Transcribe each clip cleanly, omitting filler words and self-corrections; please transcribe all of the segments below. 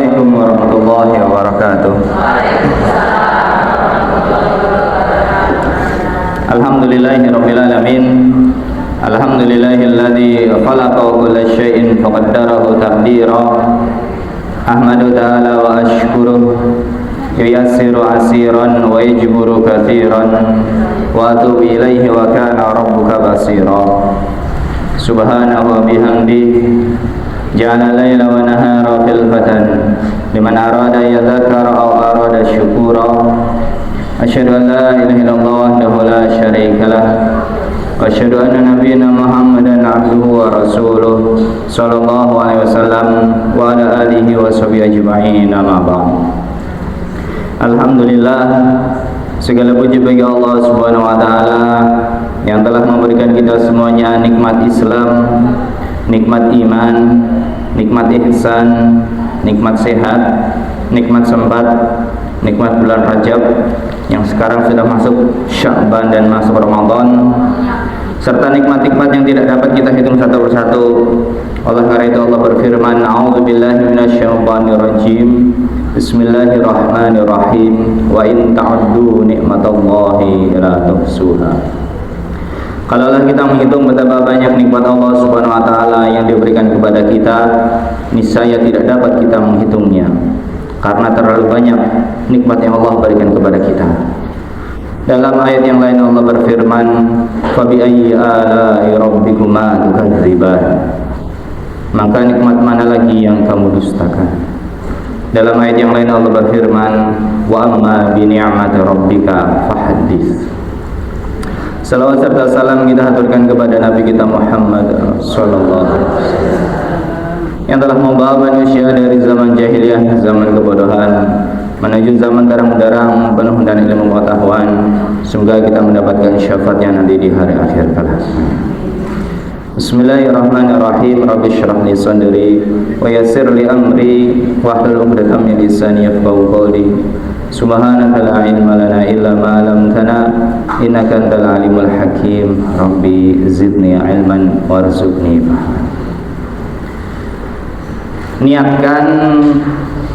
Assalamualaikum warahmatullahi wabarakatuh. Alhamdulillahirabbil alamin. Alhamdulillahilladzi khalaqa kulla syai'in faqaddarahu taqdira. Ahmadu ta'ala wa ashkuruh yuyassiru asiran wa yajburu katsiran wa atubu ilaihi wa kana rabbuka basira. Subhanahu wa bihamdihi ja'ala laila wa nahara khilfatan liman arada yadhakkara aw arada syukura. Asyhadu an la ilaha illallah wahdahu la syarika lah wa asyhadu anna nabiyyana Muhammadan abduhu wa rasuluh sallallahu alaihi wasallam wa ala alihi wa sahbihi ajma'in, amma ba'd. Alhamdulillah, segala puji bagi Allah Subhanahu wa taala yang telah memberikan kita semuanya nikmat Islam, nikmat iman, nikmat ihsan, nikmat sehat, nikmat sempat, nikmat bulan Rajab yang sekarang sudah masuk Sya'ban dan masuk Ramadan, serta nikmat-nikmat yang tidak dapat kita hitung satu persatu. Oleh karena itu Allah berfirman, a'udzubillahi minasyaitonirrajim, bismillahirrahmanirrahim, wa in ta'uddu ni'matallahi la tuhsuha. Kalaulah kita menghitung betapa banyak nikmat Allah Subhanahu wa taala yang diberikan kepada kita, niscaya tidak dapat kita menghitungnya, karena terlalu banyak nikmat yang Allah berikan kepada kita. Dalam ayat yang lain Allah berfirman, fa bi ayyi ala'i rabbikuma tukadziban. Maka nikmat mana lagi yang kamu dustakan? Dalam ayat yang lain Allah berfirman, wa amma bi ni'mati rabbika fahaddits. Salawat serta salam kita haturkan kepada Nabi kita Muhammad sallallahu alaihi wasallam yang telah membawa manusia dari zaman jahiliyah, zaman kebodohan, menuju zaman terang-benderang penuh dan ilmu pengetahuan. Semoga kita mendapatkan syafaatnya nanti di hari akhir kelak. Bismillahirrahmanirrahim. Rabbi shrah li sadri wa yassir li amri wahlul 'uqdatam min lisani yafqahu qawli. Subhanaka la ilma lana illa ma 'allamtana innaka antal alimul hakim. Rabbi zidni ilman warzuqni fahman. Niatkan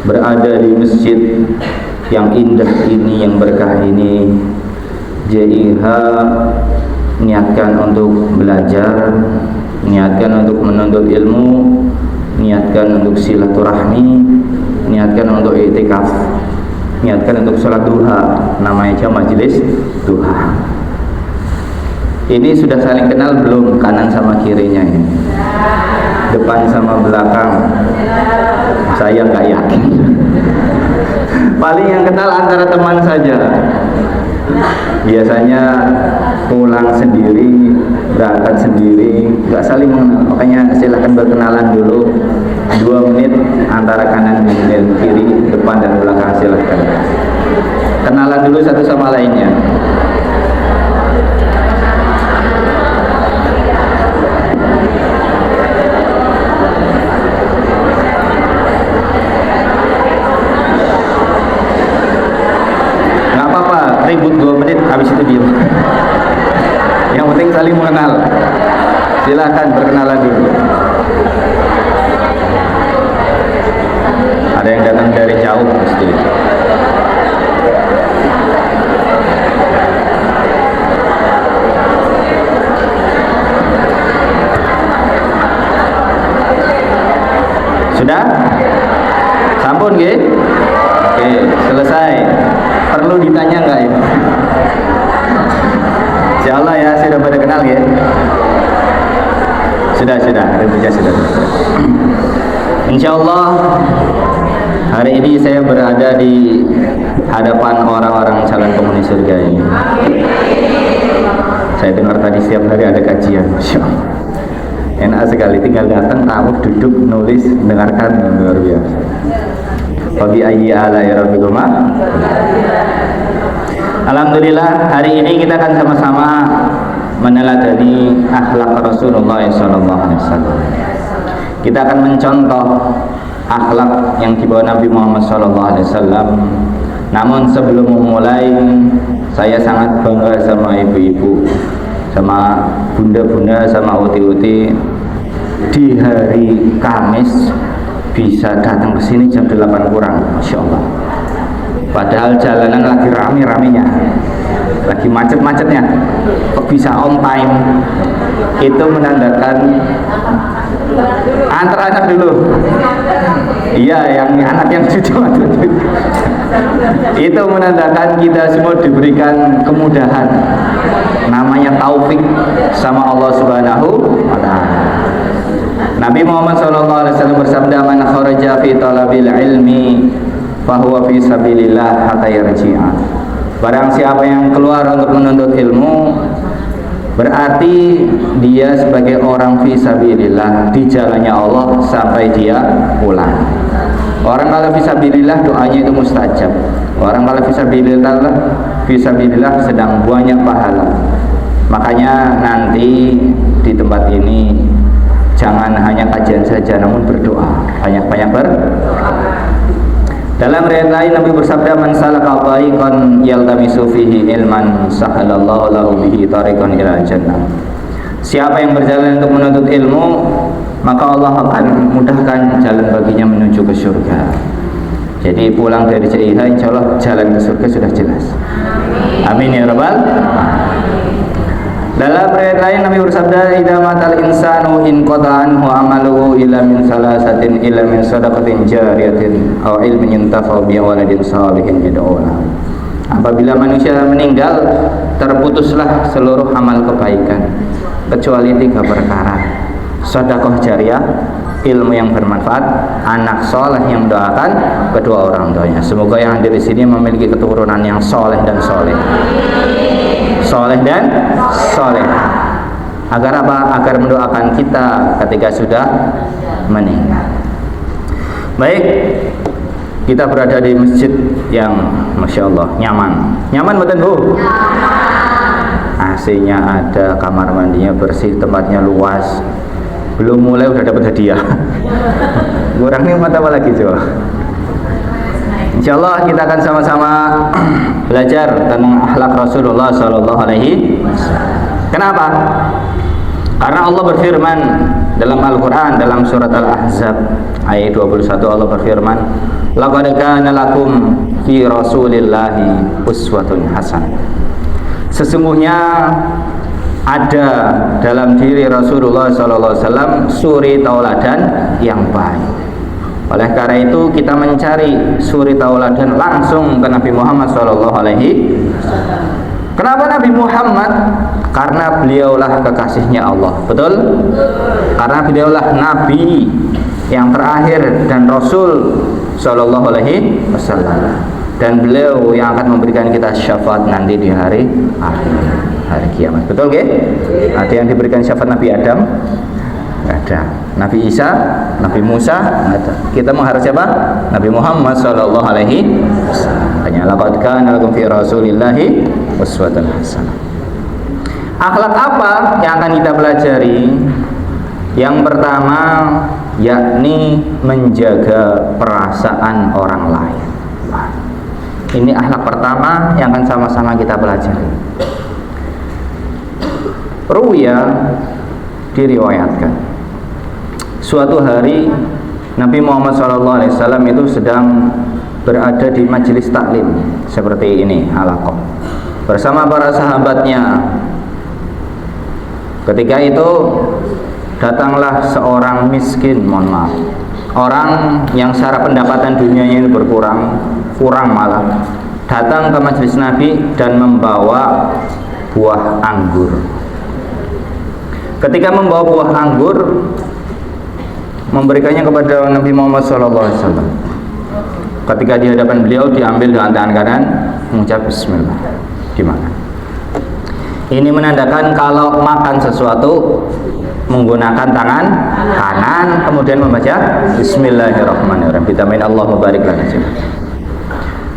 berada di masjid yang indah ini, yang berkah ini. JIH niatkan untuk belajar, niatkan untuk menuntut ilmu, niatkan untuk silaturahmi, niatkan untuk i'tikaf, niatkan untuk sholat duha, namanya aja majelis duha. Ini sudah saling kenal belum, kanan sama kirinya ini? Depan sama belakang? Saya nggak yakin. Paling yang kenal antara teman saja. Biasanya pulang sendiri, berangkat sendiri, nggak saling mengenal. Makanya silahkan berkenalan dulu 2 menit antara kanan dan kiri, depan dan belakang, silahkan kenalan dulu satu sama lainnya. Ribut 2 menit, habis itu diam. Yang penting saling mengenal. Silakan berkenalan dulu. Ada yang datang dari jauh pasti. Sudah? Sampun nggih? Oke, selesai. Perlu ditanya nggak ya? Insyaallah ya, sudah pada kenal ya? Sudah, ributnya sudah. Insyaallah hari ini saya berada di hadapan orang-orang calon penghuni surga ini. Saya dengar tadi setiap hari ada kajian, insyaallah. Enak sekali, tinggal datang, tamu, duduk, nulis, dengarkan, luar biasa. Wabi ayyi ala'i rabbikuma. Alhamdulillah, hari ini kita akan sama-sama meneladani akhlak Rasulullah SAW. Kita akan mencontoh akhlak yang dibawa Nabi Muhammad SAW. Namun sebelum memulai, saya sangat bangga sama ibu-ibu, sama bunda-bunda, sama uti-uti. Di hari Kamis bisa datang ke sini jam 8 kurang, Masya Allah. Padahal jalanan lagi rame-ramenya, lagi macet-macetnya, kok bisa on time. Itu menandakan antar anak dulu. Iya, yang anak yang cucu itu menandakan kita semua diberikan kemudahan. Namanya taufik sama Allah Subhanahu wa Ta'ala. Nabi Muhammad SAW bersabda, "Man kharaja fi talabil ilmi fahuwa fi sabilillah hatta yarji'a." Barang siapa yang keluar untuk menuntut ilmu, berarti dia sebagai orang fi sabilillah, di jalannya Allah sampai dia pulang. Orang kalau fi sabilillah doanya itu mustajab. Orang kalau fi sabilillah sedang banyak pahala. Makanya nanti di tempat ini jangan hanya kajian saja, namun berdoa, banyak-banyak Dalam riwayat lain Nabi bersabda, "Man salaka tariqan yaltamisu fihi ilman sahalallahu lahu bihi tariqan ila jannah." Siapa yang berjalan untuk menuntut ilmu, maka Allah akan mudahkan jalan baginya menuju ke surga. Jadi pulang dari CIH insya Allah jalan ke surga sudah jelas. Amin ya rabbal. Dalam riwayat lain Nabi bersabda, "Idza matal insanu in qata anhu amaluhu illa min salasatin illa min shadaqatin jariyatin aw ilmin yuntafa'u bi waladin shalihin yad'u lahu." Apabila manusia meninggal, terputuslah seluruh amal kebaikan kecuali 3 perkara: sedekah jariyah, ilmu yang bermanfaat, anak soleh yang mendoakan kedua orang tuanya. Semoga yang hadir di sini memiliki keturunan yang soleh dan soleh. Soleh dan soleh. Agar apa? Agar mendoakan kita ketika sudah meninggal. Baik, kita berada di masjid yang Masya Allah nyaman. Nyaman betul Bu? AC-nya ada, kamar mandinya bersih, tempatnya luas. Belum mulai udah dapat hadiah. Kurang nikmat apa lagi coba? Insyaallah kita akan sama-sama belajar tentang akhlak Rasulullah Sallallahu Alaihi Wasallam. Kenapa? Karena Allah berfirman dalam Al-Quran, dalam surat Al-Ahzab ayat 21, Allah berfirman, "Laqad kana lakum fi Rasulillahi uswatun hasanah." Sesungguhnya ada dalam diri Rasulullah SAW suri tauladan yang baik. Oleh karena itu kita mencari suri tauladan langsung ke Nabi Muhammad SAW. Kenapa Nabi Muhammad? Karena beliaulah kekasihnya Allah. Betul? Karena beliaulah Nabi yang terakhir dan Rasul SAW. Dan beliau yang akan memberikan kita syafaat nanti di hari akhir, hari kiamat. Betul ke? Ada yang diberikan syafaat Nabi Adam? Tidak ada. Nabi Isa, Nabi Musa, ada. Kita mengharap siapa? Nabi Muhammad sallallahu alaihi wasallam. Hanya laqad kana lakum fi Rasulillahi uswatun hasanah. Akhlak apa yang akan kita pelajari? Yang pertama yakni menjaga perasaan orang lain. Ini akhlak pertama yang akan sama-sama kita pelajari. Ruya diriwayatkan suatu hari Nabi Muhammad SAW itu sedang berada di majelis taklim seperti ini, halaqah, bersama para sahabatnya. Ketika itu datanglah seorang miskin, mohon maaf, orang yang secara pendapatan dunianya ini kurang malah, datang ke majelis Nabi dan membawa buah anggur. Ketika membawa buah anggur, memberikannya kepada Nabi Muhammad SAW. Ketika di hadapan beliau, diambil dengan tangan kanan, mengucap Bismillah, dimakan. Ini menandakan kalau makan sesuatu menggunakan tangan kanan, kemudian membaca Bismillahirrahmanirrahim. Vitamin Allah mubarik lana.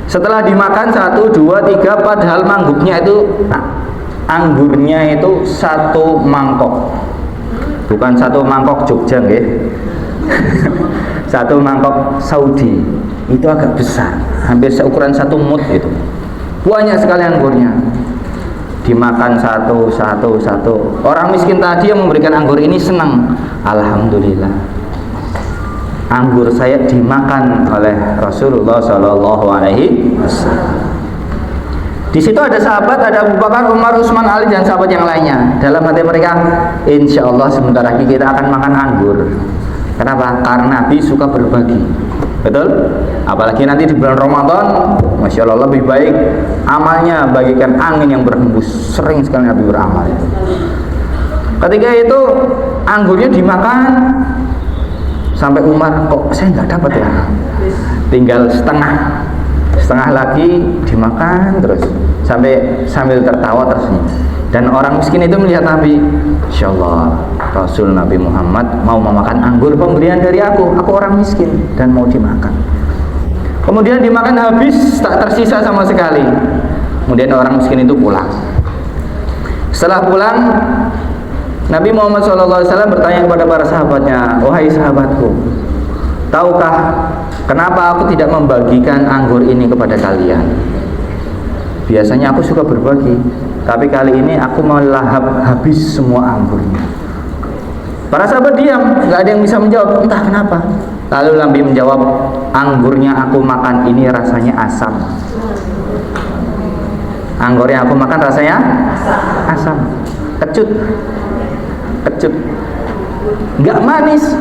Setelah dimakan 1, 2, 3, padahal mangguknya itu, anggurnya itu 1 mangkok, bukan 1 mangkok Jogja, nggih. 1 mangkok Saudi itu agak besar, hampir seukuran 1 mut itu. Banyak sekali anggurnya. Dimakan satu. Orang miskin tadi yang memberikan anggur ini senang. Alhamdulillah. anggur saya dimakan oleh Rasulullah Shallallahu Alaihi Wasallam. Di situ ada sahabat, ada Abu Bakar, Umar, Utsman, Ali dan sahabat yang lainnya. Dalam hati mereka, insya Allah sebentar lagi kita akan makan anggur. Kenapa? Karena Nabi suka berbagi. Betul? Apalagi nanti di bulan Ramadan, Masya Allah lebih baik amalnya bagikan angin yang berhembus. Sering sekali Nabi beramal itu. Ketika itu anggurnya dimakan, sampai Umar, kok saya nggak dapat ya, tinggal setengah lagi dimakan terus, sambil tertawa tersenyum. Dan orang miskin itu melihat Nabi, Insya Allah Rasul Nabi Muhammad mau memakan anggur pemberian dari aku orang miskin dan mau dimakan. Kemudian dimakan habis, tak tersisa sama sekali. Kemudian orang miskin itu pulang. Setelah pulang, Nabi Muhammad SAW bertanya kepada para sahabatnya, wahai sahabatku, tahukah kenapa aku tidak membagikan anggur ini kepada kalian? Biasanya aku suka berbagi, tapi kali ini aku melahap habis semua anggurnya. Para sahabat diam, nggak ada yang bisa menjawab, entah kenapa. Lalu Nabi menjawab, anggurnya aku makan ini rasanya asam. Anggur yang aku makan rasanya asam, kecut, nggak manis.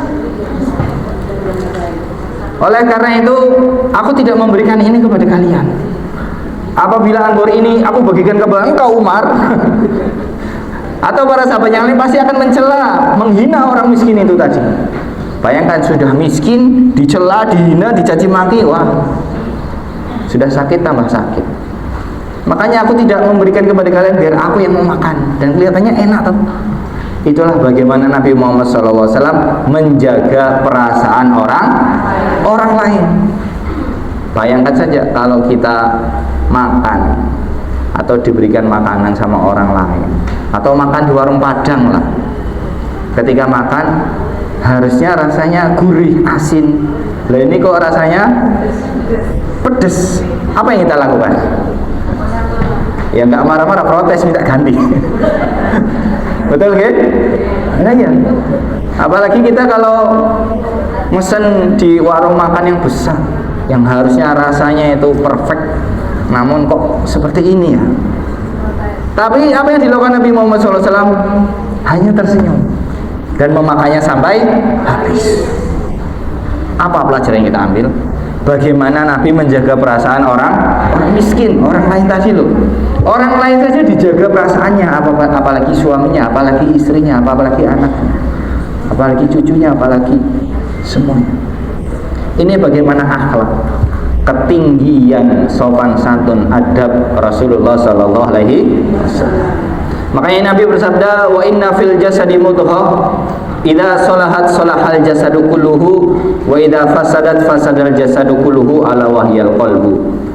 Oleh karena itu aku tidak memberikan ini kepada kalian. Apabila anggur ini aku bagikan kepada engkau Umar atau para sahabat yang lain, pasti akan mencela, menghina orang miskin itu tadi. Bayangkan sudah miskin, dicela, dihina, dicaci maki, wah sudah sakit tambah sakit. Makanya aku tidak memberikan kepada kalian biar aku yang mau makan, dan kelihatannya enak tuh. Itulah bagaimana Nabi Muhammad SAW menjaga perasaan orang lain. Bayangkan saja kalau kita makan atau diberikan makanan sama orang lain, atau makan di warung Padang lah. Ketika makan harusnya rasanya gurih, asin. Lah ini kok rasanya pedes. Apa yang kita lakukan? Ya nggak marah-marah, protes, minta ganti. Betul kan? Nah, ya. Apalagi kita kalau mesen di warung makan yang besar, yang harusnya rasanya itu perfect, namun kok seperti ini ya. Tapi apa yang dilakukan Nabi Muhammad SAW? Hanya tersenyum dan memakannya sampai habis. Apa pelajaran yang kita ambil? Bagaimana Nabi menjaga perasaan orang miskin, orang lain tadi loh. Orang lain saja dijaga perasaannya, apalagi suaminya, apalagi istrinya, apalagi anaknya, apalagi cucunya, apalagi semuanya. Ini bagaimana akhlak, ketinggian sopan santun adab Rasulullah Sallallahu Alaihi Wasallam. Makanya Nabi bersabda, wa inna fil jasadi mudghah, idza salahat salahal jasadu kulluhu, wa idza fasadat fasadal jasadu kulluhu, ala wahyal qalbu.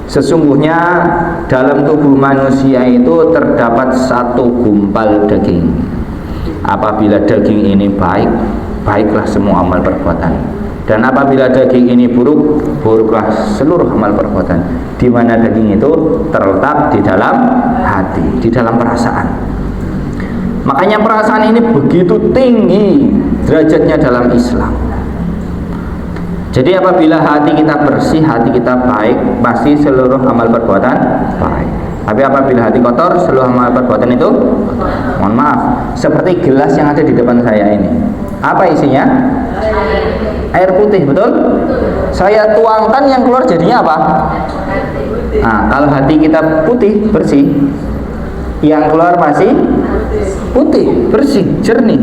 Sesungguhnya dalam tubuh manusia itu terdapat satu gumpal daging. Apabila daging ini baik, baiklah semua amal perbuatan. Dan apabila daging ini buruk, buruklah seluruh amal perbuatan. Di mana daging itu terletak di dalam hati, di dalam perasaan. Makanya perasaan ini begitu tinggi derajatnya dalam Islam. Jadi apabila hati kita bersih, hati kita baik, pasti seluruh amal perbuatan baik. Tapi apabila hati kotor, seluruh amal perbuatan itu kotor. Mohon maaf, seperti gelas yang ada di depan saya ini. Apa isinya? Air putih, betul? Saya tuangkan, yang keluar jadinya apa? Nah, kalau hati kita putih, bersih, yang keluar masih putih, bersih, jernih,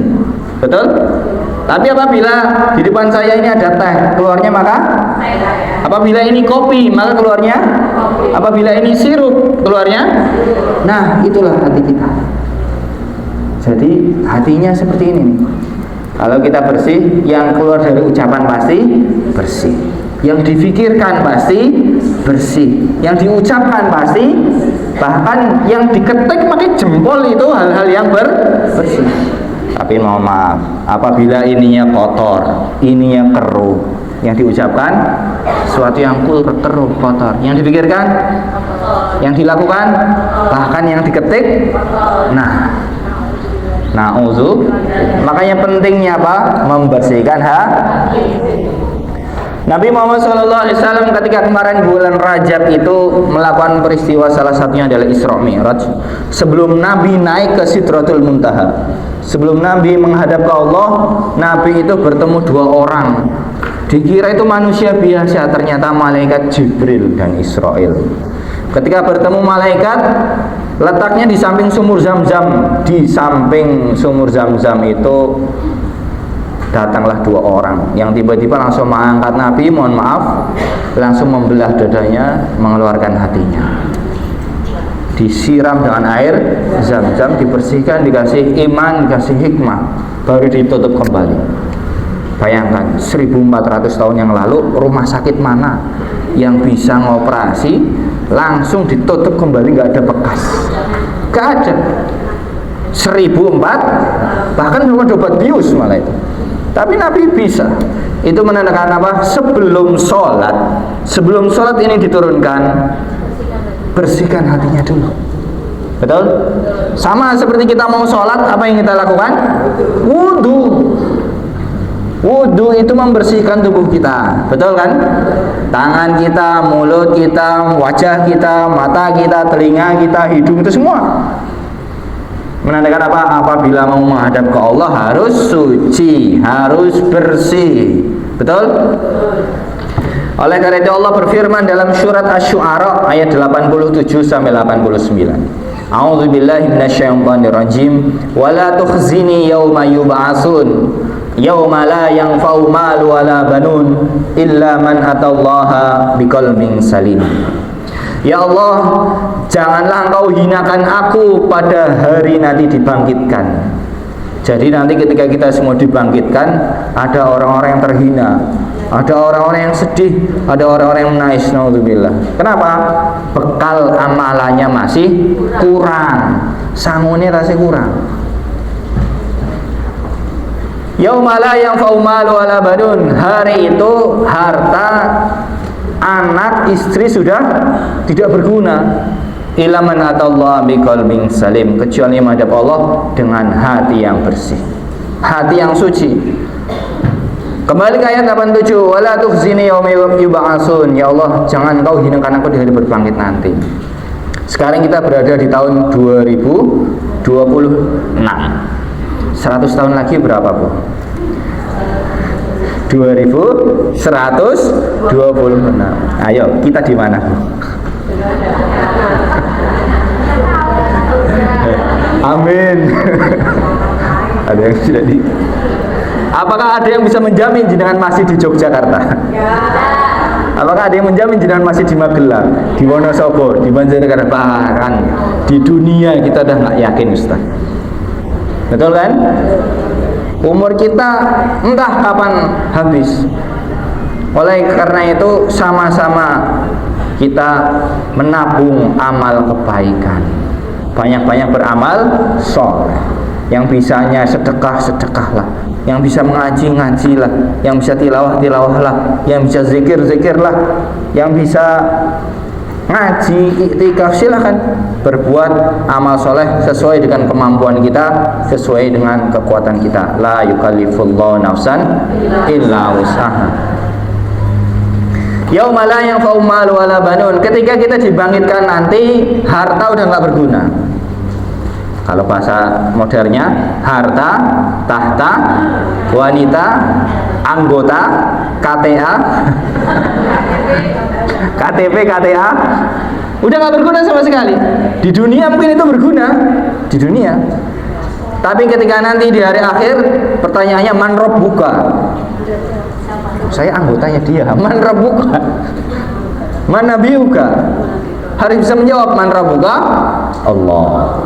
betul? Tapi apabila di depan saya ini ada teh, keluarnya maka apabila ini kopi, maka keluarnya apabila ini sirup, keluarnya. Nah, itulah hati kita. Jadi hatinya seperti ini nih. Kalau kita bersih, yang keluar dari ucapan pasti bersih, yang difikirkan pasti bersih, yang diucapkan pasti, bahkan yang diketik pakai jempol itu hal-hal yang bersih. Tapi mohon maaf, apabila ininya kotor, ininya keruh, yang diucapkan sesuatu yang keruh, kotor, yang dipikirkan, yang dilakukan, bahkan yang diketik, na'udzu. Makanya pentingnya apa? Membersihkan hati. Nabi Muhammad SAW ketika kemarin bulan Rajab itu melakukan peristiwa, salah satunya adalah Isra Mi'raj. Sebelum Nabi naik ke Sidratul Muntaha, sebelum Nabi menghadap ke Allah, Nabi itu bertemu dua orang. Dikira itu manusia biasa, ternyata malaikat Jibril dan Israel. Ketika bertemu malaikat, letaknya di samping sumur Zam-Zam. Di samping sumur Zam-Zam itu datanglah dua orang yang tiba-tiba langsung mengangkat Nabi, mohon maaf, langsung membelah dadanya, mengeluarkan hatinya. Disiram dengan air Zam-Zam, dibersihkan, dikasih iman, dikasih hikmah, baru ditutup kembali. Bayangkan 1400 tahun yang lalu, rumah sakit mana yang bisa ngoperasi langsung ditutup kembali, nggak ada bekas, nggak ada. 1004 bahkan belum ada obat bius malah itu, tapi Nabi bisa. Itu menandakan apa? Sebelum sholat ini diturunkan, bersihkan hatinya dulu. Betul? Sama seperti kita mau sholat, apa yang kita lakukan? Wudhu itu membersihkan tubuh kita, betul kan? Tangan kita, mulut kita, wajah kita, mata kita, telinga kita, hidung, itu semua menandakan apa? Apabila mau menghadap ke Allah harus suci, harus bersih, betul? Oleh karena itu Allah berfirman dalam surat Asy-Syu'ara ayat 87 sampai 89. A'udzubillahi minasyaitonirrajim. Wala tukhzini yauma yub'atsun. Yauma la yanfa'u malu wala banun illa man atallaha biqalbin salim. Ya Allah, janganlah engkau hinakan aku pada hari nanti dibangkitkan. Jadi nanti ketika kita semua dibangkitkan, ada orang-orang yang terhina, ada orang-orang yang sedih, ada orang-orang yang menangis. Naudzubillah. Kenapa? Bekal amalannya masih kurang, sangune rasanya kurang. Yauma la yanfa'u malu wala banun. Hari itu harta, anak, istri sudah tidak berguna. Illa man atallaha biqalbin salim, kecuali menghadap Allah dengan hati yang bersih, hati yang suci. Kembali ke ayat 87, wala tukhzini yauma yub'atsun. Ya Allah, jangan Engkau hinakan aku di hari berbangkit nanti. Sekarang kita berada di tahun 2026. 100 tahun lagi berapa, Bu? 2126. Ayo, kita di mana, Bu? Amin. Ada yang sudah di. Apakah ada yang bisa menjamin jenengan masih di Yogyakarta? Apakah ada yang menjamin jenengan masih di Magelang, di Wonosobo, di Banjarnegara? Bahkan di dunia kita udah nggak yakin, Ustaz. Betul kan? Umur kita entah kapan habis. Oleh karena itu sama-sama kita menabung amal kebaikan, banyak-banyak beramal soleh. Yang bisanya sedekah-sedekahlah, yang bisa mengaji-ngajilah, yang bisa tilawah-tilawahlah, yang bisa zikir-zikirlah, yang bisa ngaji, iktikaf, silahkan berbuat amal soleh sesuai dengan kemampuan kita, sesuai dengan kekuatan kita. La yukallifullahu nafsan illa wus'aha. Yauma la yanfa'u malu wala banun. Ketika kita dibangkitkan nanti, harta udah nggak berguna. Kalau bahasa modernnya, harta, tahta, wanita, anggota, KTA, KTP, KTA, udah nggak berguna sama sekali. Di dunia mungkin itu berguna, di dunia. Tapi ketika nanti di hari akhir, pertanyaannya man rabbuka? Saya anggotanya dia. Man rabbuka? Man nabiyuka? Harus bisa menjawab man rabbuka? Allah.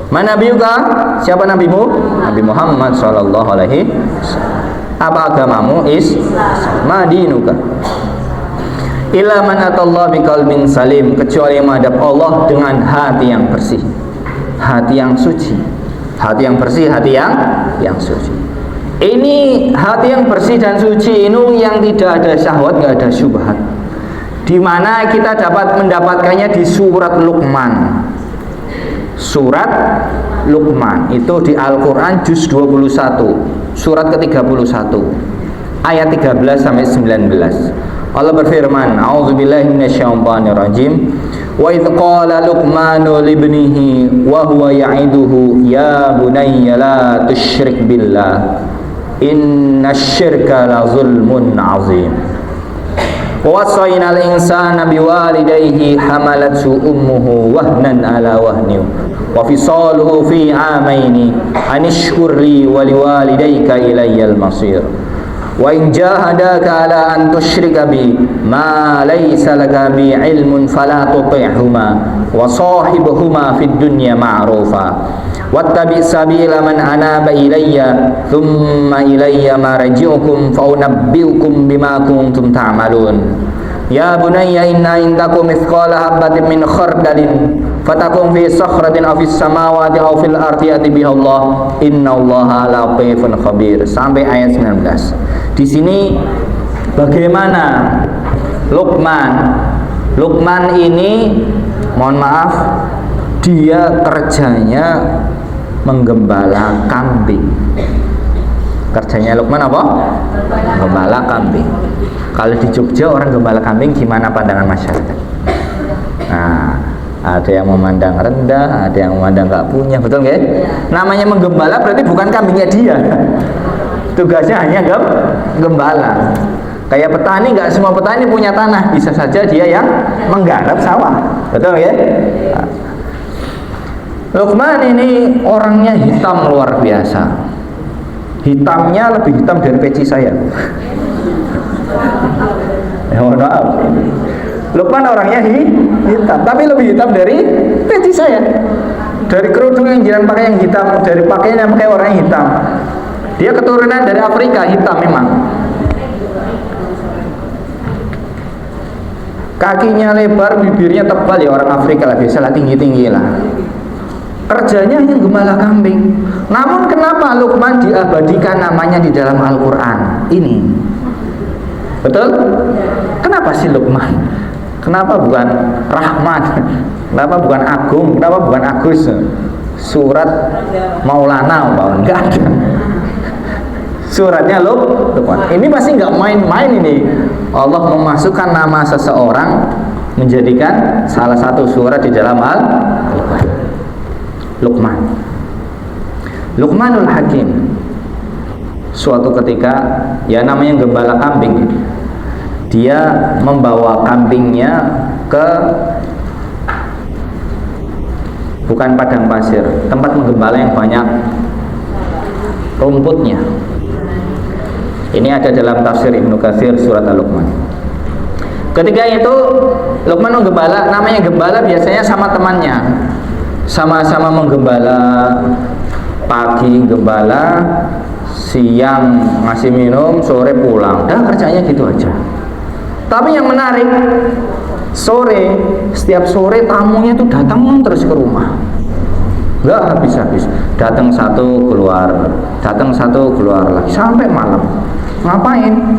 Man nabiyuka? Siapa nabimu? Nabi Muhammad sallallahu alaihi wasallam. Apa agamamu? Ma dinuka? Illa man atallaha biqalbin salim, kecuali menghadap Allah dengan hati yang bersih, hati yang suci, hati yang bersih, hati yang suci. Ini hati yang bersih dan suci ini yang tidak ada syahwat, nggak ada syubhat. Di mana kita dapat mendapatkannya di surat Luqman. Surat Luqman itu di Al-Quran juz 21, surat ke-31. ayat 13 sampai 19. Allah berfirman, a'udzubillahi minasyaitonirrajim. Wa idz qala Luqmanu libnihi wa huwa ya'iduhu ya bunayya la tusyrik billah innasyirka la zulmun 'azim. Wa wasaynal insana biwalidayhi hamalathu ummuhu wahnan ala wahnin wa fisaluhu fi 'amaini anishkur li wa liwalidayka ilayyal masir. Wa in jahadaka ala an tusyrika bi ma laysa laka bi ilmun fala tuti'huma wa sahibuhuma fid dunya ma'rufa wattabi' sabila man anaba ilayya thumma ilayya marji'ukum fa unabbi'ukum bima kuntum ta'malun. Ya bunayya inna indakum mithqala habatin min khardalin fatakun fi sakhratin aw fis samawati aw fil ardi ya'ti biha Allah innallaha latifun khabir. Sampai ayat 19. Di sini bagaimana Luqman ini, mohon maaf, dia kerjanya menggembala kambing. Kerjanya Luqman apa? Gembala kambing. Kalau di Jogja orang gembala kambing gimana pandangan masyarakat? Nah, ada yang memandang rendah, ada yang memandang nggak punya, betul nggak? Namanya menggembala berarti bukan kambingnya dia. Tugasnya hanya gembala. Kayak petani, nggak semua petani punya tanah, bisa saja dia yang menggarap sawah, betul ya? Luqman ini orangnya hitam luar biasa. Hitamnya lebih hitam dari peci saya. Mohon maaf. Luqman orangnya hitam, tapi lebih hitam dari peci saya. Dari kerudung yang jiran pakai yang hitam, dari pakaian yang pakai orang yang hitam. Dia keturunan dari Afrika, hitam memang. Kakinya lebar, bibirnya tebal, ya orang Afrika lah, biasalah tinggi-tinggi lah. Kerjanya hanya gembala kambing. Namun kenapa Luqman diabadikan namanya di dalam Al-Quran ini? Betul? Kenapa sih Luqman? Kenapa bukan Rahman? Kenapa bukan Agung? Kenapa bukan Agus? Surat Maulana, enggak ada. Suratnya Luqman. Ini pasti nggak main-main ini. Allah memasukkan nama seseorang menjadikan salah satu surat di dalam Al-Quran. Luqmanul Hakim. Suatu ketika, ya namanya gembala kambing, dia membawa kambingnya ke bukan padang pasir, tempat menggembala yang banyak rumputnya. Ini ada dalam tafsir Ibnu Katsir surat Al-Luqman. Ketika itu Luqman menggembala, namanya gembala biasanya sama temannya, sama-sama menggembala. Pagi gembala, siang ngasih minum, sore pulang. Dah kerjanya gitu aja. Tapi yang menarik, setiap sore tamunya itu datang terus ke rumah. Nggak habis-habis. Datang satu keluar lagi sampai malam. Ngapain?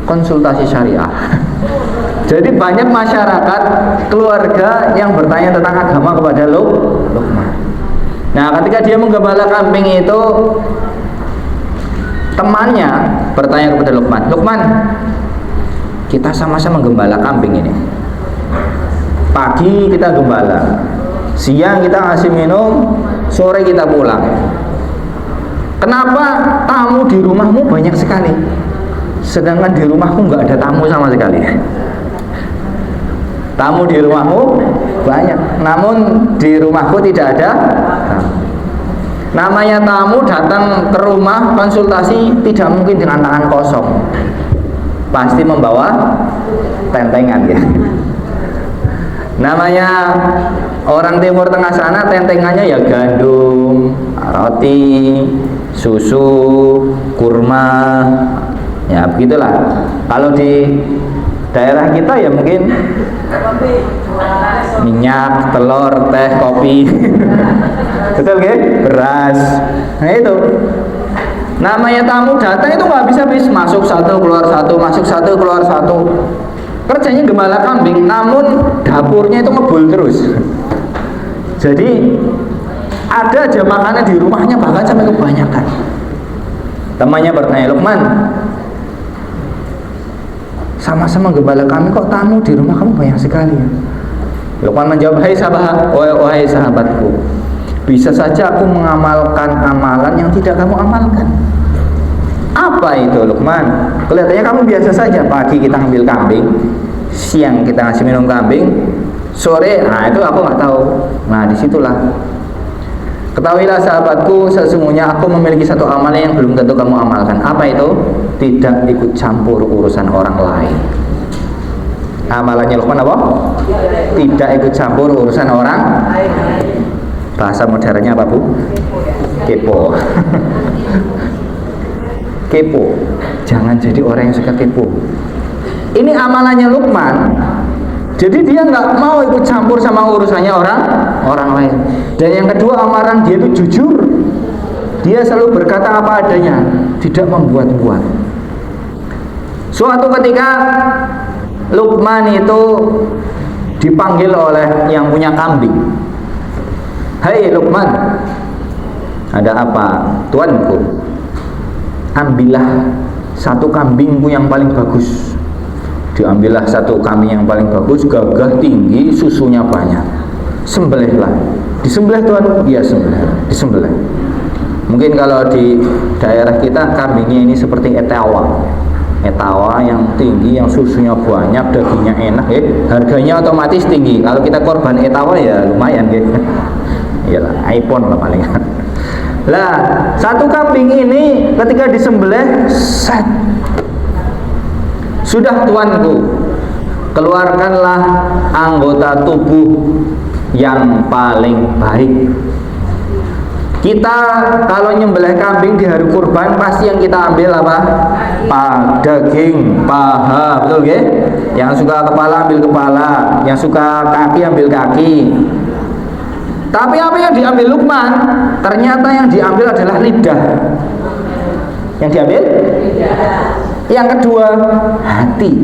Konsultasi syariah. Jadi banyak masyarakat, keluarga yang bertanya tentang agama kepada Luqman. Nah, ketika dia menggembala kambing itu, temannya bertanya kepada Luqman, "Luqman, kita sama-sama gembala kambing ini. Pagi kita gembala, siang kita ngasih minum, sore kita pulang. Kenapa tamu di rumahmu banyak sekali, sedangkan di rumahku nggak ada tamu sama sekali?" Tamu di rumahmu banyak, namun di rumahku tidak ada tamu. Namanya tamu datang ke rumah konsultasi tidak mungkin dengan tangan kosong, pasti membawa tentengan ya. Namanya orang Timur Tengah sana, tentengannya ya gandum, roti, susu, kurma, ya begitulah. Kalau di daerah kita ya mungkin minyak, telur, teh, kopi. Betul gak? Beras. Nah itu. Namanya tamu datang itu nggak habis-habis, masuk satu keluar satu, masuk satu keluar satu. Kerjanya gembala kambing, namun dapurnya itu ngebul terus. Jadi ada aja makanan di rumahnya, bahkan sampai kebanyakan. Temannya bertanya, "Luqman, Sama-sama gembala kami, kok tamu di rumah kamu banyak sekali ya? Luqman menjawab, wahai sahabatku, bisa saja aku mengamalkan amalan yang tidak kamu amalkan. Apa itu Luqman? Kelihatannya kamu biasa saja, pagi kita ambil kambing, siang kita ngasih minum kambing, sore, nah itu aku nggak tahu. Nah disitulah. Ketahuilah sahabatku, sesungguhnya aku memiliki satu amalan yang belum tentu kamu amalkan. Apa itu? Tidak ikut campur urusan orang lain. Amalannya Luqman apa? Tidak ikut campur urusan orang. Bahasa modernnya apa Bu? Kepo. Kepo. Jangan jadi orang yang suka kepo. Ini amalannya Luqman. Jadi dia nggak mau ikut campur sama urusannya orang lain. Dan yang kedua, amalan dia itu jujur. Dia selalu berkata apa adanya, tidak membuat-buat. Suatu ketika Luqman itu dipanggil oleh yang punya kambing. Hai Luqman, ada apa? Tuanku, ambillah satu kambingku yang paling bagus. Diambillah satu kambing yang paling bagus, gagah tinggi, susunya banyak. Sembelihlah. Disembelih Tuan? Iya sembelih. Disembelih. Mungkin kalau di daerah kita kambingnya ini seperti etawa. Etawa yang tinggi, yang susunya banyak, dagingnya enak, harganya otomatis tinggi. Kalau kita korban etawa ya lumayan gitu. Iyalah, iPhone lah paling. Lah, satu kambing ini ketika disembelih, set. Sudah tuanku, keluarkanlah anggota tubuh yang paling baik. Kita kalau nyembelih kambing di hari kurban pasti yang kita ambil apa? Daging, paha, betul ya? Yang suka kepala ambil kepala, yang suka kaki ambil kaki. Tapi apa yang diambil Luqman? Ternyata yang diambil adalah lidah. Yang diambil? Yang kedua, hati.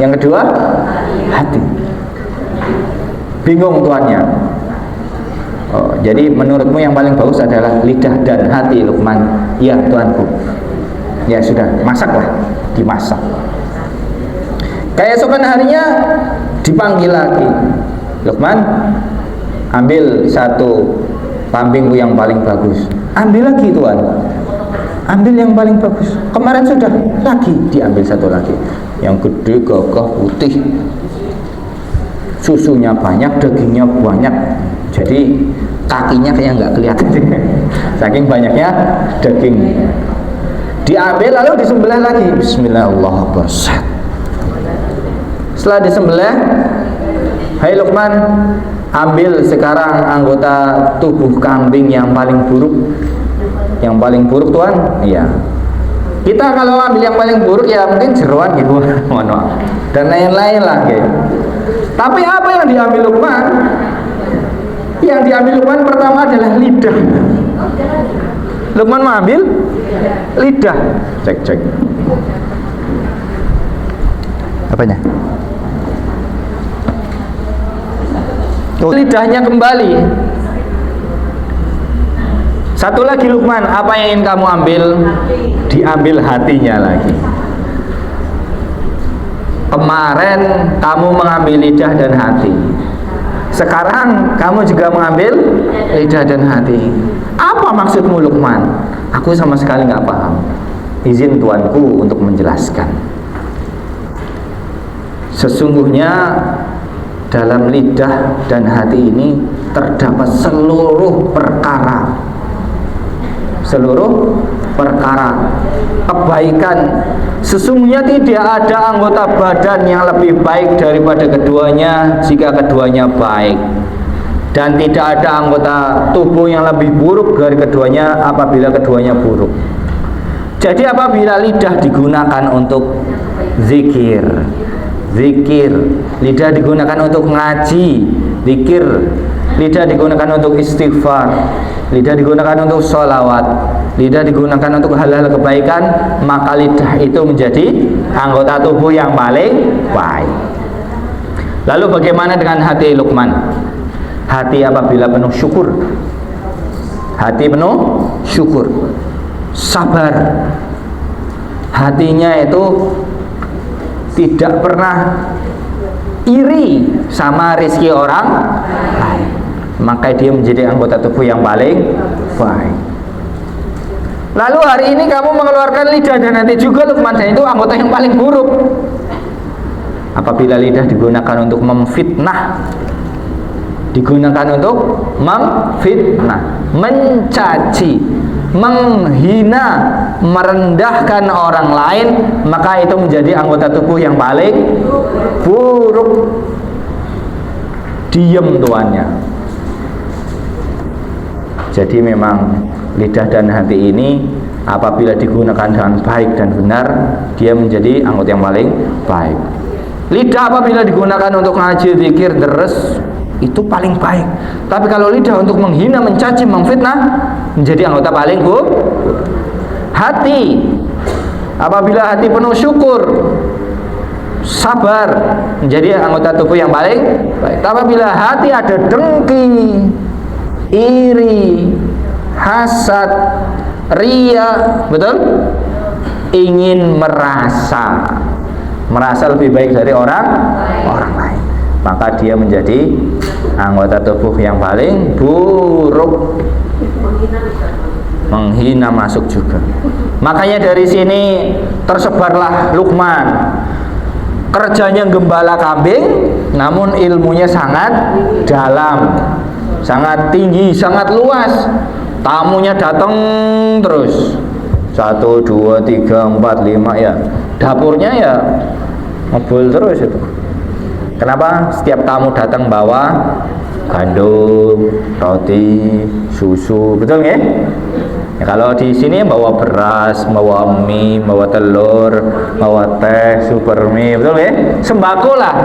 Yang kedua, hati. Bingung tuannya. Oh, jadi menurutmu yang paling bagus adalah lidah dan hati Luqman? Ya tuanku. Ya sudah, masaklah. Dimasak. Keesokan harinya dipanggil lagi. Luqman, ambil satu kambingku yang paling bagus. Ambil lagi tuan. Ambil yang paling bagus. Kemarin sudah, lagi diambil satu lagi. Yang gede, gagah, putih, susunya banyak, dagingnya banyak. Jadi kakinya kayak nggak kelihatan. Saking banyaknya daging. Diambil lalu disembelih lagi. Bismillahirrahmanirrahim. Setelah disembelih, hai Luqman, ambil sekarang anggota tubuh kambing yang paling buruk. Yang paling buruk tuan? Iya. Kita kalau ambil yang paling buruk ya mungkin jeroan gitu, mohon maaf, dan lain-lain lah gitu. Tapi apa yang diambil Luqman? Yang diambil Luqman pertama adalah lidah. Luqman mengambil lidah. Cek. Apanya? Lidahnya kembali. Satu lagi Luqman, apa yang ingin kamu ambil? Diambil hatinya lagi. Kemarin kamu mengambil lidah dan hati. Sekarang kamu juga mengambil lidah dan hati. Apa maksudmu Luqman? Aku sama sekali nggak paham. Izin tuanku untuk menjelaskan. Sesungguhnya dalam lidah dan hati ini terdapat seluruh perkara kebaikan. Sesungguhnya tidak ada anggota badan yang lebih baik daripada keduanya jika keduanya baik, dan tidak ada anggota tubuh yang lebih buruk dari keduanya apabila keduanya buruk. Jadi apabila lidah digunakan untuk zikir, lidah digunakan untuk ngaji, zikir, lidah digunakan untuk istighfar, lidah digunakan untuk sholawat, lidah digunakan untuk hal-hal kebaikan, maka lidah itu menjadi anggota tubuh yang paling baik. Lalu bagaimana dengan hati Luqman? Hati apabila penuh syukur, hati penuh syukur, sabar, hatinya itu tidak pernah iri sama rezeki orang lain, maka dia menjadi anggota tubuh yang paling baik. Lalu hari ini kamu mengeluarkan lidah dan nanti juga Luqman, dan itu anggota yang paling buruk. Apabila lidah digunakan untuk memfitnah, digunakan untuk memfitnah, mencaci, menghina, merendahkan orang lain, maka itu menjadi anggota tubuh yang paling buruk. Diam tuannya. Jadi memang lidah dan hati ini apabila digunakan dengan baik dan benar, dia menjadi anggota yang paling baik. Lidah apabila digunakan untuk ngaji, zikir, deres, itu paling baik. Tapi kalau lidah untuk menghina, mencaci, memfitnah, menjadi anggota paling buruk. Hati apabila hati penuh syukur, sabar, menjadi anggota tubuh yang paling baik. Apabila hati ada dengki, iri, hasad, riya, betul? Ingin merasa lebih baik dari orang lain, maka dia menjadi anggota tubuh yang paling buruk. Menghina masuk juga. Makanya dari sini tersebarlah Luqman. Kerjanya gembala kambing, namun ilmunya sangat dalam, sangat tinggi, sangat luas. Tamunya datang terus, 1, 2, 3, 4, 5 ya. Dapurnya ya ngebul terus itu. Kenapa? Setiap tamu datang bawa gandum, roti, susu, betul nggak? Ya, kalau di sini bawa beras, bawa mie, bawa telur, bawa teh, super mie, betul nggak? Sembako lah.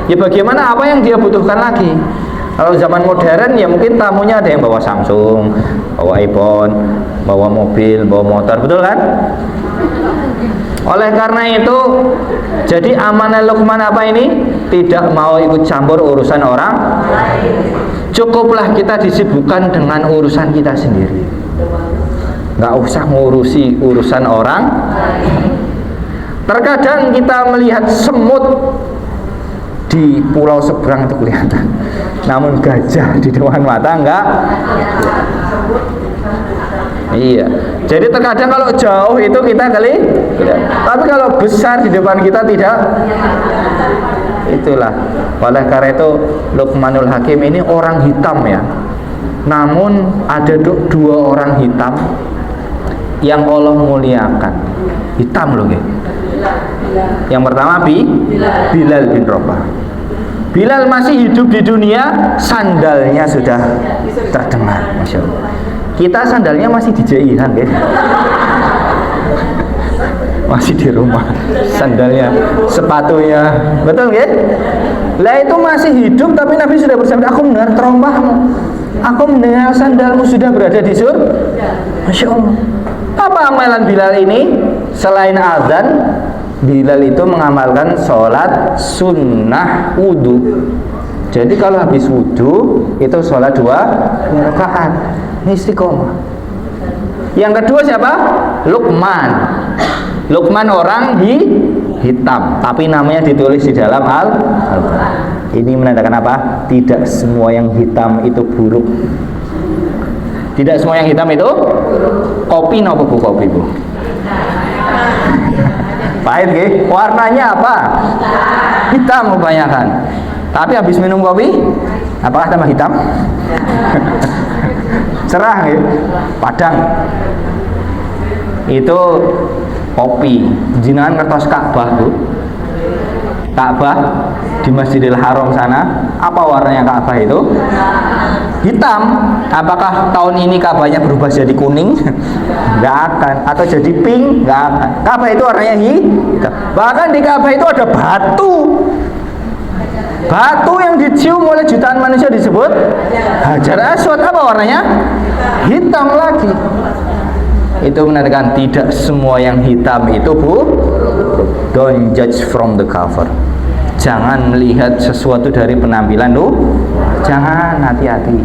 Ya bagaimana, apa yang dia butuhkan lagi? Kalau zaman modern ya mungkin tamunya ada yang bawa Samsung, bawa iPhone, bawa mobil, bawa motor, betul kan? Oleh karena itu, jadi amanah Luqman apa ini? Tidak mau ikut campur urusan orang. Cukuplah kita disibukkan dengan urusan kita sendiri. Nggak usah ngurusi urusan orang. Terkadang kita melihat semut di pulau seberang itu kelihatan, namun gajah di depan mata enggak. Iya. Jadi terkadang kalau jauh itu kita kali, tapi kalau besar di depan kita tidak. Itulah. Oleh karena itu Luqmanul Hakim ini orang hitam ya. Namun ada dua orang hitam yang Allah muliakan. Hitam loh, gitu. Yang pertama Bilal bin Rabah. Bilal masih hidup di dunia, sandalnya sudah terdengar, Masya Allah. Kita sandalnya masih di JIhan, gitu. Masih di rumah, sandalnya, sepatunya, betul gitu? Lah itu masih hidup, tapi Nabi sudah bersabda, aku mendengar terompahmu, aku mendengar sandalmu sudah berada di surga. Masya Allah. Apa amalan Bilal ini? Selain azan, Bilal itu mengamalkan sholat sunnah wudu. Jadi kalau habis wudu itu sholat 2 rakaat. Ini istiqomah. Yang kedua siapa? Luqman. Luqman orang hitam, tapi namanya ditulis di dalam Al-Quran. Ini menandakan apa? Tidak semua yang hitam itu buruk. Tidak semua yang hitam itu kopi, nopo bu kopi bu. Pahit nggih? Warnanya apa? Hitam kebanyakan. Tapi habis minum kopi, apakah tambah hitam? Cerah nggih? Padang. Itu kopi. Jenengan kertas Ka'bah Bu. Ka'bah di Masjidil Haram sana, apa warnanya Ka'bah itu? Hitam. Apakah tahun ini Ka'bahnya berubah jadi kuning? Enggak akan. Atau jadi pink? Enggak akan. Ka'bah itu warnanya hitam. Bahkan di Ka'bah itu ada batu. Batu yang dicium oleh jutaan manusia disebut Hajar Aswad. Apa warnanya? Hitam lagi. Itu menandakan tidak semua yang hitam itu bu. Don't judge from the cover. Jangan melihat sesuatu dari penampilan lu. Jangan, hati-hati.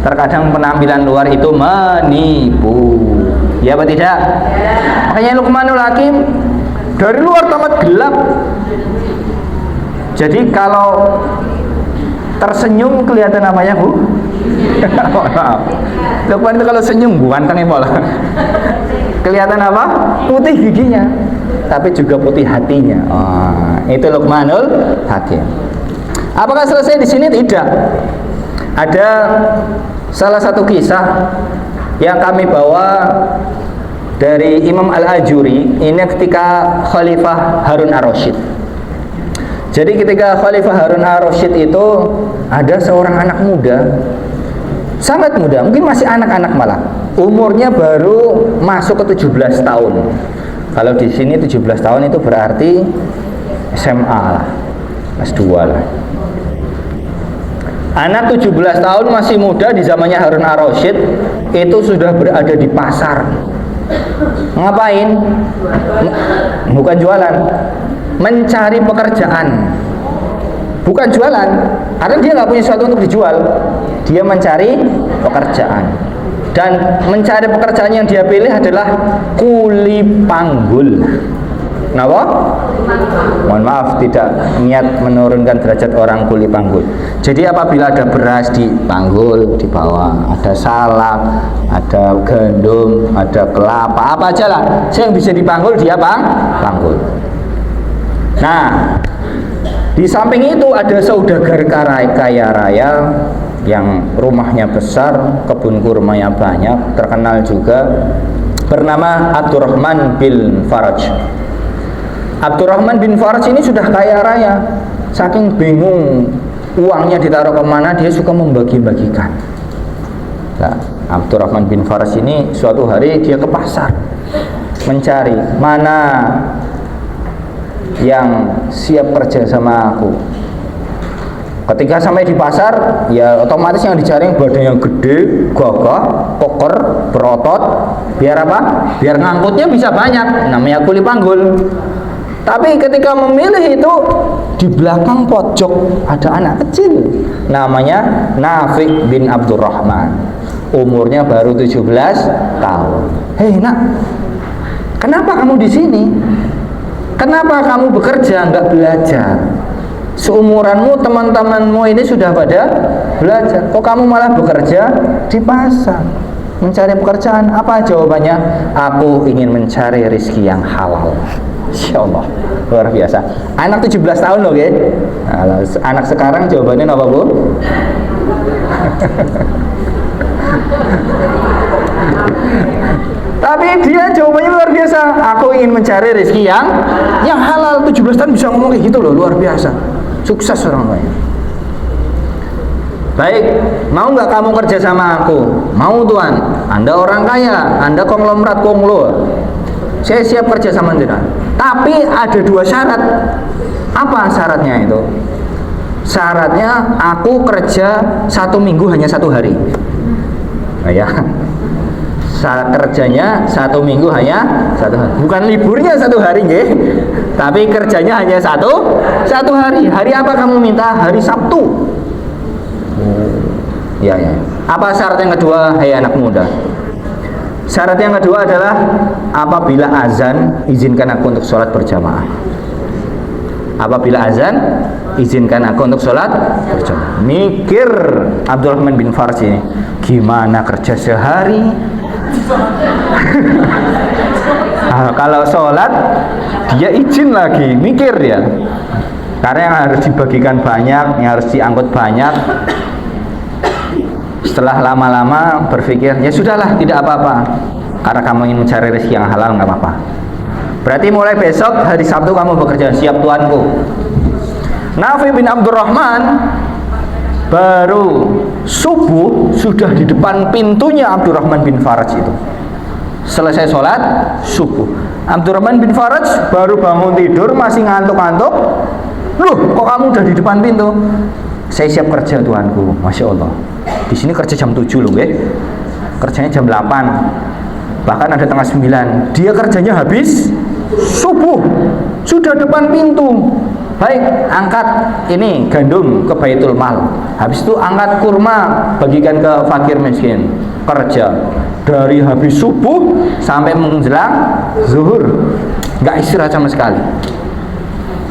Terkadang penampilan luar itu menipu. Ya apa tidak? Makanya Luqmanul Hakim Dari luar tamat gelap. Jadi kalau tersenyum kelihatan apanya, Bu? Maaf. Lukman itu kalau senyum gantengnya malah. Kelihatan apa? Putih giginya, tapi juga putih hatinya. Itu Luqmanul Hakim. Apakah selesai di sini? Tidak. Ada salah satu kisah yang kami bawa dari Imam Al-Ajuri. Ini ketika Khalifah Harun Ar-Rasyid. Jadi ketika Khalifah Harun Ar-Rasyid itu ada seorang anak muda, sangat muda, mungkin masih anak-anak malah. Umurnya baru masuk ke 17 tahun. Kalau di sini 17 tahun itu berarti SMA lah, kelas 2 lah. Anak 17 tahun masih muda di zamannya Harun Ar-Rasyid itu sudah berada di pasar. Ngapain? Bukan jualan, mencari pekerjaan. Bukan jualan, karena dia nggak punya sesuatu untuk dijual. Dia mencari pekerjaan. Dan mencari pekerjaan yang dia pilih adalah kuli panggul. Kenapa? Mohon maaf, tidak niat menurunkan derajat orang kuli panggul. Jadi apabila ada beras dipanggul di bawah, ada salak, ada gandum, ada kelapa, apa aja lah, yang bisa dipanggul dia panggul. Nah, di samping itu ada saudagar kaya raya yang rumahnya besar, kebun kurmanya banyak, terkenal juga, bernama Abdurrahman bin Faraj. Abdurrahman bin Faraj ini sudah kaya raya, saking bingung uangnya ditaruh kemana, dia suka membagi-bagikan. Nah, Abdurrahman bin Faraj ini suatu hari dia ke pasar mencari mana yang siap kerja sama aku. Ketika sampai di pasar, ya otomatis yang dicari yang badan yang gede, gagah, koker, berotot. Biar apa? Biar ngangkutnya bisa banyak. Namanya kuli panggul. Tapi ketika memilih itu, di belakang pojok ada anak kecil. Namanya Nafi bin Abdurrahman. Umurnya baru 17 tahun. Hei nak, kenapa kamu di sini? Kenapa kamu bekerja nggak belajar? Seumuranmu, teman-temanmu ini sudah pada belajar. Kok kamu malah bekerja di pasar? Mencari pekerjaan. Apa jawabannya? Aku ingin mencari rezeki yang halal. Insya Allah, luar biasa. Anak 17 tahun loh, okay? Nah, anak sekarang jawabannya apa, Bu? Tapi dia jawabannya luar biasa. Aku ingin mencari rezeki yang halal. 17 tahun bisa ngomong kayak gitu loh, luar biasa. Sukses orang lain. Baik, mau nggak kamu kerja sama aku? Mau tuan. Anda orang kaya, Anda konglomerat konglo. Saya siap kerja sama Anda. Tapi ada 2 syarat. Apa syaratnya itu? Syaratnya aku kerja 1 minggu hanya 1 hari. Nah, ya. Saat kerjanya 1 minggu hanya 1 hari. Bukan liburnya 1 hari, nggih. Tapi kerjanya hanya satu hari. Hari apa kamu minta? Hari Sabtu. Ya. Apa syarat yang kedua, hai anak muda? Syarat yang kedua adalah apabila azan, izinkan aku untuk sholat berjamaah. Apabila azan, izinkan aku untuk sholat berjamaah. Mikir Abdurrahman bin Faraj ini, gimana kerja sehari? Nah, kalau sholat dia izin lagi, mikir ya, karena yang harus dibagikan banyak, yang harus diangkut banyak. Setelah lama-lama berpikir, ya sudahlah, tidak apa-apa, karena kamu ingin mencari rezeki yang halal, nggak apa-apa. Berarti mulai besok hari Sabtu kamu bekerja. Siap tuanku. Nafi bin Abdurrahman baru subuh sudah di depan pintunya Abdurrahman bin Faraj itu. Selesai sholat subuh, Abdurrahman bin Faraj baru bangun tidur, masih ngantuk-ngantuk. Loh, kok kamu udah di depan pintu? Saya siap kerja tuanku. Masya Allah. Di sini kerja jam 7 loh, kerjanya jam 8, bahkan ada tengah 9. Dia kerjanya habis subuh, sudah depan pintu. Baik, angkat ini gandum ke Baitul Mal. Habis itu angkat kurma, bagikan ke fakir miskin. Kerja dari habis subuh sampai menjelang zuhur. nggak istirahat sama sekali.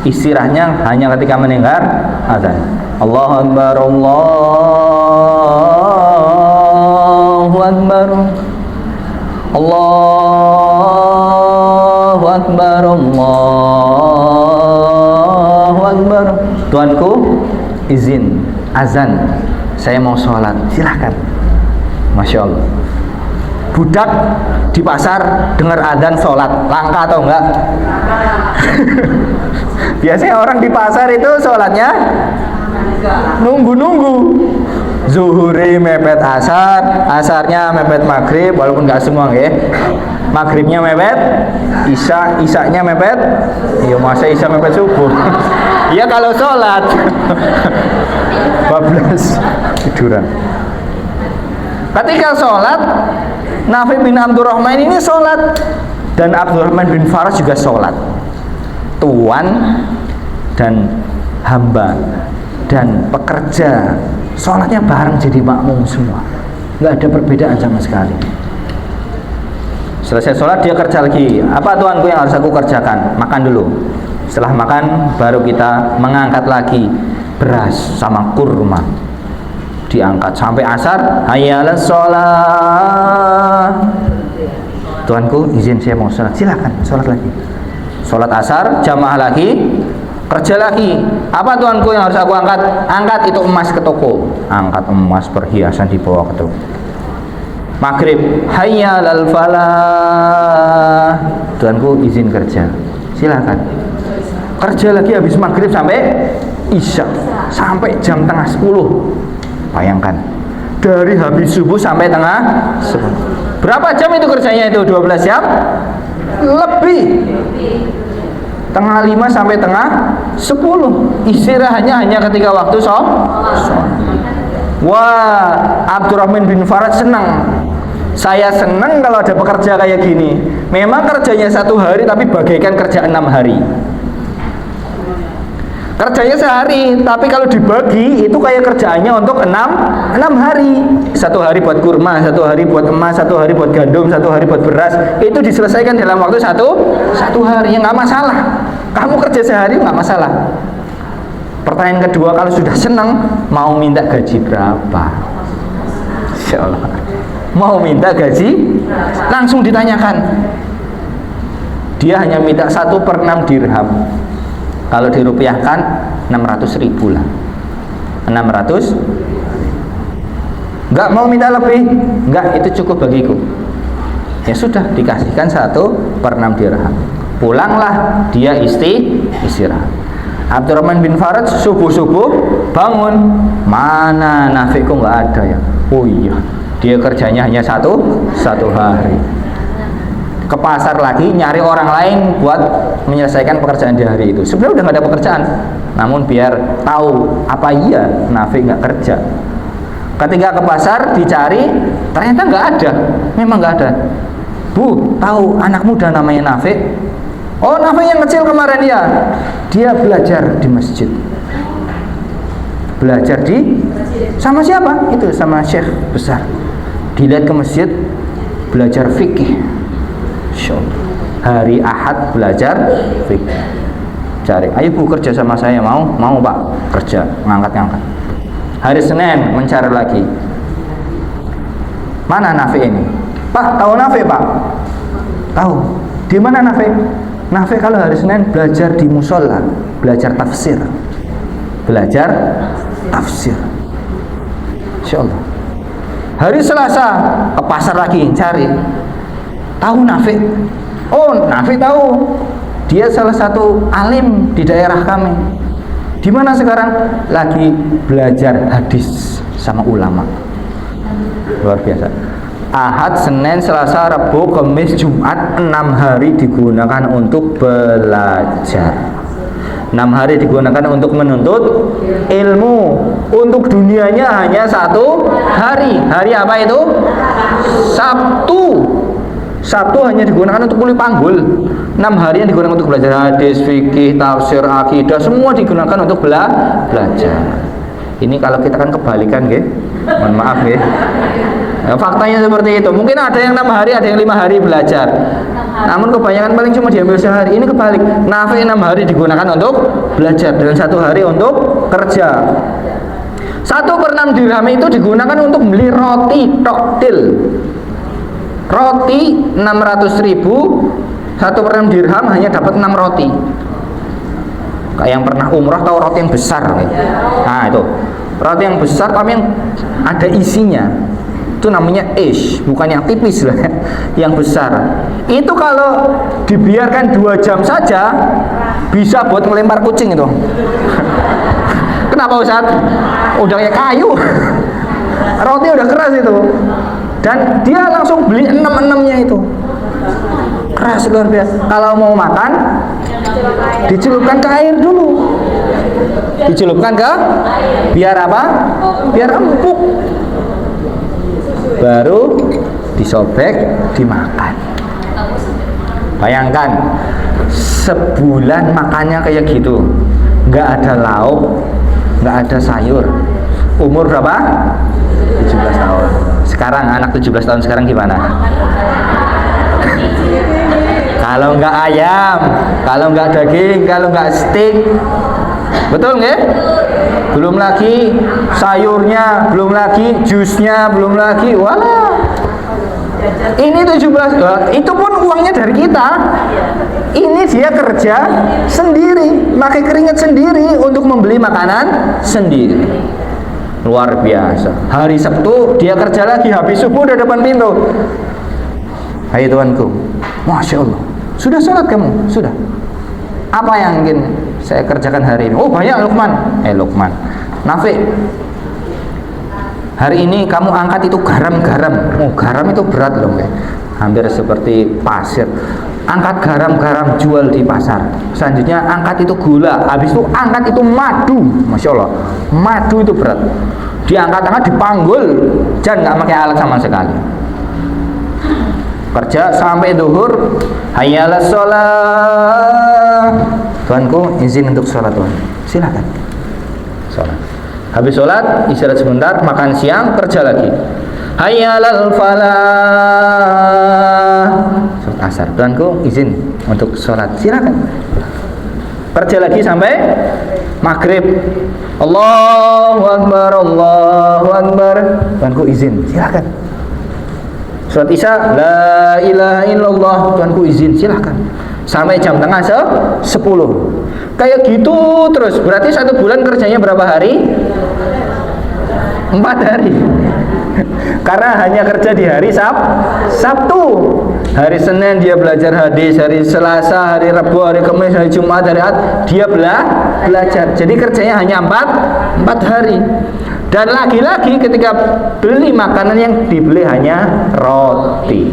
Istirahatnya hanya ketika mendengar azan. Allahu Akbar, Allahu Akbar, Allahu Akbar, Allahu Akbar. Tuanku izin azan, saya mau sholat, silahkan. Masya Allah. Budak di pasar dengar azan sholat, langka atau enggak? Biasanya orang di pasar itu sholatnya nunggu-nunggu. Zuhuri mepet asar, asarnya mepet maghrib, walaupun nggak semua ya. Maghribnya mepet, isya-nya mepet. Iya, masa isya mepet subuh? Iya kalau sholat. Bablas tiduran. Ketika sholat, Nafi bin Abdurrahman ini sholat, dan Abdurrahman bin Faras juga sholat. Tuan dan hamba dan pekerja sholatnya bareng jadi makmum semua, nggak ada perbedaan sama sekali. Selesai sholat dia kerja lagi. Apa tuanku yang harus aku kerjakan? Makan dulu. Setelah makan baru kita mengangkat lagi beras sama kurma, diangkat sampai asar. Hayya 'alas sholat. Tuanku izin saya mau sholat, silakan sholat lagi. Sholat asar jamaah lagi, kerja lagi. Apa tuanku yang harus aku angkat? Angkat itu emas ke toko, angkat emas perhiasan dibawa ke toko. Maghrib, hayya 'alal falah. Tuanku izin kerja, silakan. Kerja lagi habis maghrib sampai isya, sampai jam tengah 10. Bayangkan, dari habis subuh sampai tengah 10. Berapa jam itu kerjanya itu? 12 jam? Lebih. Tengah 5 sampai tengah 10. Istirahatnya hanya ketika waktu sholat. Wah, Abdurrahman bin Farad senang. Saya senang kalau ada pekerja kayak gini. Memang kerjanya 1 hari tapi bagaikan kerja 6 hari. Kerjanya sehari, tapi kalau dibagi itu kayak kerjaannya untuk 6 hari. 1 hari buat kurma, 1 hari buat emas, 1 hari buat gandum, 1 hari buat beras. Itu diselesaikan dalam waktu satu hari. Ya nggak masalah. Kamu kerja sehari nggak masalah. Pertanyaan kedua, kalau sudah senang, mau minta gaji berapa? Insya Allah. Mau minta gaji, langsung ditanyakan. Dia hanya minta 1/6 dirham. Kalau dirupiahkan 600.000 lah. 600. Enggak mau minta lebih. Enggak, itu cukup bagiku. Ya sudah, dikasihkan 1/6 dirham. Pulanglah dia istirahat. Abdurrahman bin Farad subuh-subuh bangun. Mana Nafi'ku enggak ada ya? Oh iya, dia kerjanya hanya satu hari. Ke pasar lagi nyari orang lain buat menyelesaikan pekerjaan di hari itu. Sebenarnya udah nggak ada pekerjaan, namun biar tahu apa iya Nafi nggak kerja. Ketika ke pasar dicari, ternyata nggak ada, memang nggak ada. Bu, tahu anak muda namanya Nafi? Oh, Nafi yang kecil kemarin ya. Dia belajar di masjid. Belajar di sama siapa? Itu sama syekh besar. Dilihat ke masjid, belajar fikih. Hari Ahad belajar fikih. Cari, ayo bu kerja sama saya, mau pak kerja, ngangkat. Hari Senin mencari lagi. Mana Nafi ini? Pak, tahu Nafi pak? Tahu. Di mana Nafi? Nafi kalau hari Senin belajar di musola, belajar tafsir. Insya Allah. Hari Selasa ke pasar lagi cari. Tahu Nafi? Oh, Nafi tahu. Dia salah satu alim di daerah kami. Di mana sekarang? Lagi belajar hadis sama ulama. Luar biasa. Ahad, Senin, Selasa, Rabu, Kamis, Jumat, 6 hari digunakan untuk belajar. 6 hari digunakan untuk menuntut ilmu. Untuk dunianya hanya 1 hari. Hari apa itu? Sabtu. Sabtu hanya digunakan untuk kuliah panggul. 6 hari yang digunakan untuk belajar hadis, fikih, tafsir, akidah, semua digunakan untuk belajar. Ini kalau kita kan kebalikan, nggih. Mohon maaf, nggih. Nah, faktanya seperti itu. Mungkin ada yang 6 hari, ada yang 5 hari belajar. Namun kebanyakan paling cuma diambil sehari. Ini kebalik. Nafi 6 hari digunakan untuk belajar dan 1 hari untuk kerja. 1/6 dirham itu digunakan untuk beli roti toktil. Roti 600.000, 1/6 dirham hanya dapat 6 roti. Kayak yang pernah umrah tahu roti yang besar. Nah itu roti yang besar tapi yang ada isinya. Itu namanya ish, bukan yang tipis lah, yang besar. Itu kalau dibiarkan 2 jam saja bisa buat melempar kucing itu. Kenapa Ustaz? Udah kayak kayu. Roti udah keras itu. Dan dia langsung beli 6-6-nya itu. Keras luar biasa. Kalau mau makan dicelupkan ke air dulu. Dicelupkan ke biar apa? Biar empuk. Baru disobek, dimakan. Bayangkan sebulan makannya kayak gitu, nggak ada lauk, nggak ada sayur. Umur berapa? 17 tahun. Sekarang anak 17 tahun sekarang gimana? Kalau nggak ayam, kalau nggak daging, kalau nggak steak, betul nggak? Belum lagi sayurnya, belum lagi jusnya, belum lagi, walah. Ini 17, itu pun uangnya dari kita. Ini dia kerja sendiri, pakai keringat sendiri untuk membeli makanan sendiri. Luar biasa. Hari Sabtu dia kerja lagi, habis subuh udah depan pintu. Hai tuanku, Masya Allah. Sudah sholat kamu? Sudah. Apa yang ingin saya kerjakan hari ini? Oh banyak Lukman. Lukman, Nafi, hari ini kamu angkat itu garam-garam. Oh garam itu berat loh, hampir seperti pasir. Angkat garam-garam jual di pasar. Selanjutnya angkat itu gula. Habis itu angkat itu madu. Masya Allah, madu itu berat. Diangkat-angkat, dipanggul, jangan nggak pakai alat sama sekali. Kerja sampai duhur, hayyalah sholat. Tuanku izin untuk sholat tuan, silakan sholat. Habis sholat istirahat sebentar, makan siang, kerja lagi. Hayyalal falah. Sholat asar, tuanku izin untuk sholat, silakan. Kerja lagi sampai maghrib. Allahu Akbar, Allahu Akbar. Tuanku izin, silakan. Sholat isya, la ilaha illallah, tuanku izin, silahkan. Sampai jam tengah 10. Kayak gitu terus. Berarti 1 bulan kerjanya berapa hari? 4 hari. Karena hanya kerja di hari Sabtu. Hari Senin dia belajar hadis, hari Selasa, hari Rabu, hari Kamis, hari Jumat, hari Ahad dia belajar. Jadi kerjanya hanya 4 hari. Dan lagi-lagi ketika beli makanan yang dibeli hanya roti.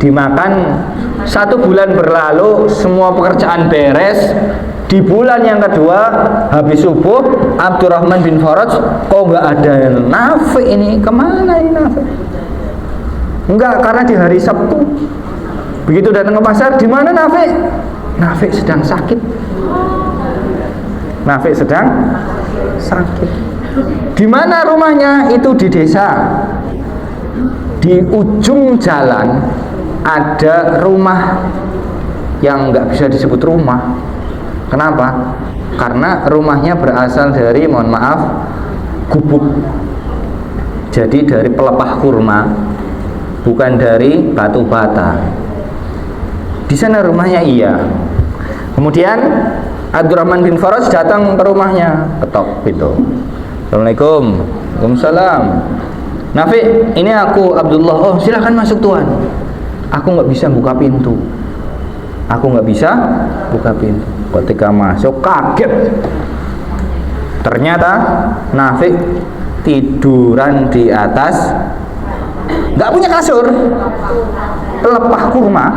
Dimakan 1 bulan berlalu, semua pekerjaan beres. Di bulan yang kedua habis subuh, Abdurrahman bin Faraj, kok nggak ada Nafi ini? Kemana ini Nafi? Enggak, karena di hari Sabtu. Begitu datang ke pasar, di mana Nafi? Nafi sedang sakit. Nafi sedang sakit. Di mana rumahnya? Itu di desa. Di ujung jalan ada rumah yang nggak bisa disebut rumah. Kenapa? Karena rumahnya berasal dari, mohon maaf, gubuk. Jadi dari pelepah kurma, bukan dari batu bata. Di sana rumahnya iya. Kemudian Abdurrahman bin Faraj datang ke rumahnya, ketok pintu. Assalamualaikum. Waalaikumsalam. Nafi, ini aku Abdullah. Oh silahkan masuk tuan. Aku nggak bisa buka pintu. Aku nggak bisa buka pintu. Ketika masuk kaget. Ternyata Nafi tiduran di atas, nggak punya kasur, pelepah kurma.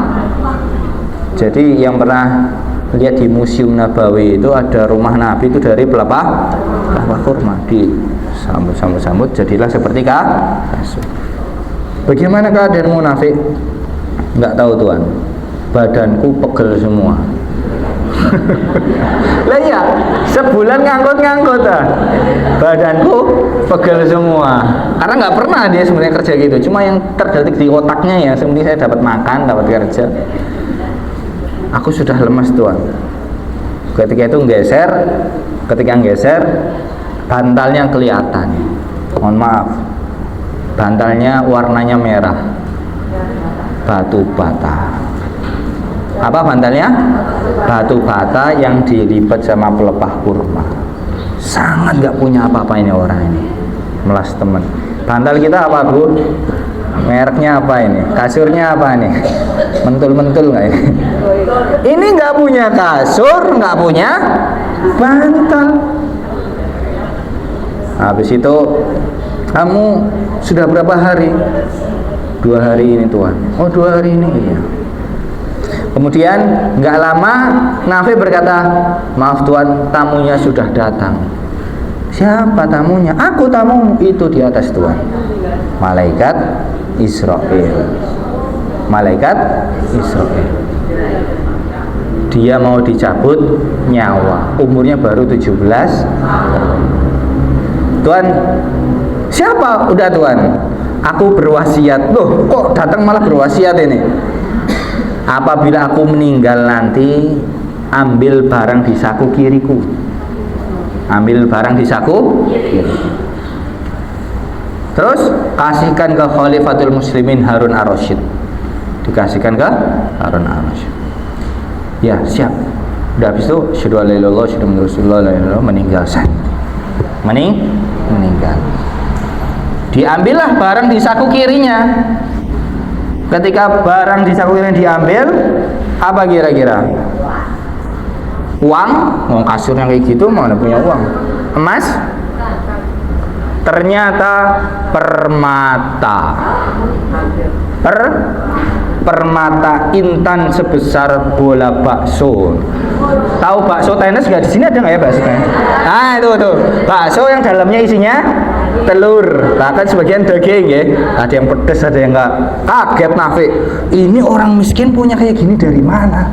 Jadi yang pernah lihat di Museum Nabawi itu ada rumah Nabi itu dari pelepah kurma, di sambut jadilah seperti kasur. Bagaimana keadaanmu Nafi? Nggak tahu tuan, badanku pegel semua. Lah iya, sebulan ngangkut badanku pegel semua. Karena nggak pernah dia sebenarnya kerja gitu. Cuma yang terdetik di otaknya ya, sebenarnya saya dapat makan, dapat kerja. Aku sudah lemas Tuhan. Ketika itu ketika nggeser, bantalnya kelihatan. Mohon maaf, bantalnya warnanya merah, batu bata. Apa bantalnya? Batu bata yang dilipat sama pelepah kurma. Sangat gak punya apa-apa ini orang ini, melas temen. Bantal kita apa Bu? Mereknya apa ini? Kasurnya apa nih? Mentul-mentul nggak ini? Ini nggak punya kasur, nggak punya bantal. Habis itu, kamu sudah berapa hari? 2 hari ini Tuhan. Oh 2 hari ini, iya. Kemudian nggak lama Nafi berkata, maaf Tuhan, tamunya sudah datang. Siapa tamunya? Aku tamu itu di atas Tuhan. Malaikat Israel. Dia mau dicabut nyawa. Umurnya baru 17. Tuhan, siapa? Udah Tuhan, aku berwasiat. Loh, kok datang malah berwasiat ini? Apabila aku meninggal nanti, ambil barang di saku kiriku. Ambil barang di saku kiri. Terus kasihkan ke Khalifatul Muslimin Harun Ar-Rasyid. Dikasihkan ke Harun Ar-Rasyid. Ya, siap. Udah habis itu syahadu alla ilaha illallah, syahadu anna rasulullah, la ilaha illallah, meninggal saya. Meninggal. Diambillah barang di saku kirinya. Ketika barang di saku kirinya diambil, apa kira-kira? Uang, mau kasurnya kayak gitu, mana punya uang? Emas? Ternyata permata intan sebesar bola bakso. Tahu bakso tenis nggak? Di sini ada nggak ya bakso tenis? Nah itu tuh bakso yang dalamnya isinya telur, bahkan sebagian daging ya. Ada yang pedes, ada yang enggak. Kaget Nafi, ini orang miskin punya kayak gini dari mana?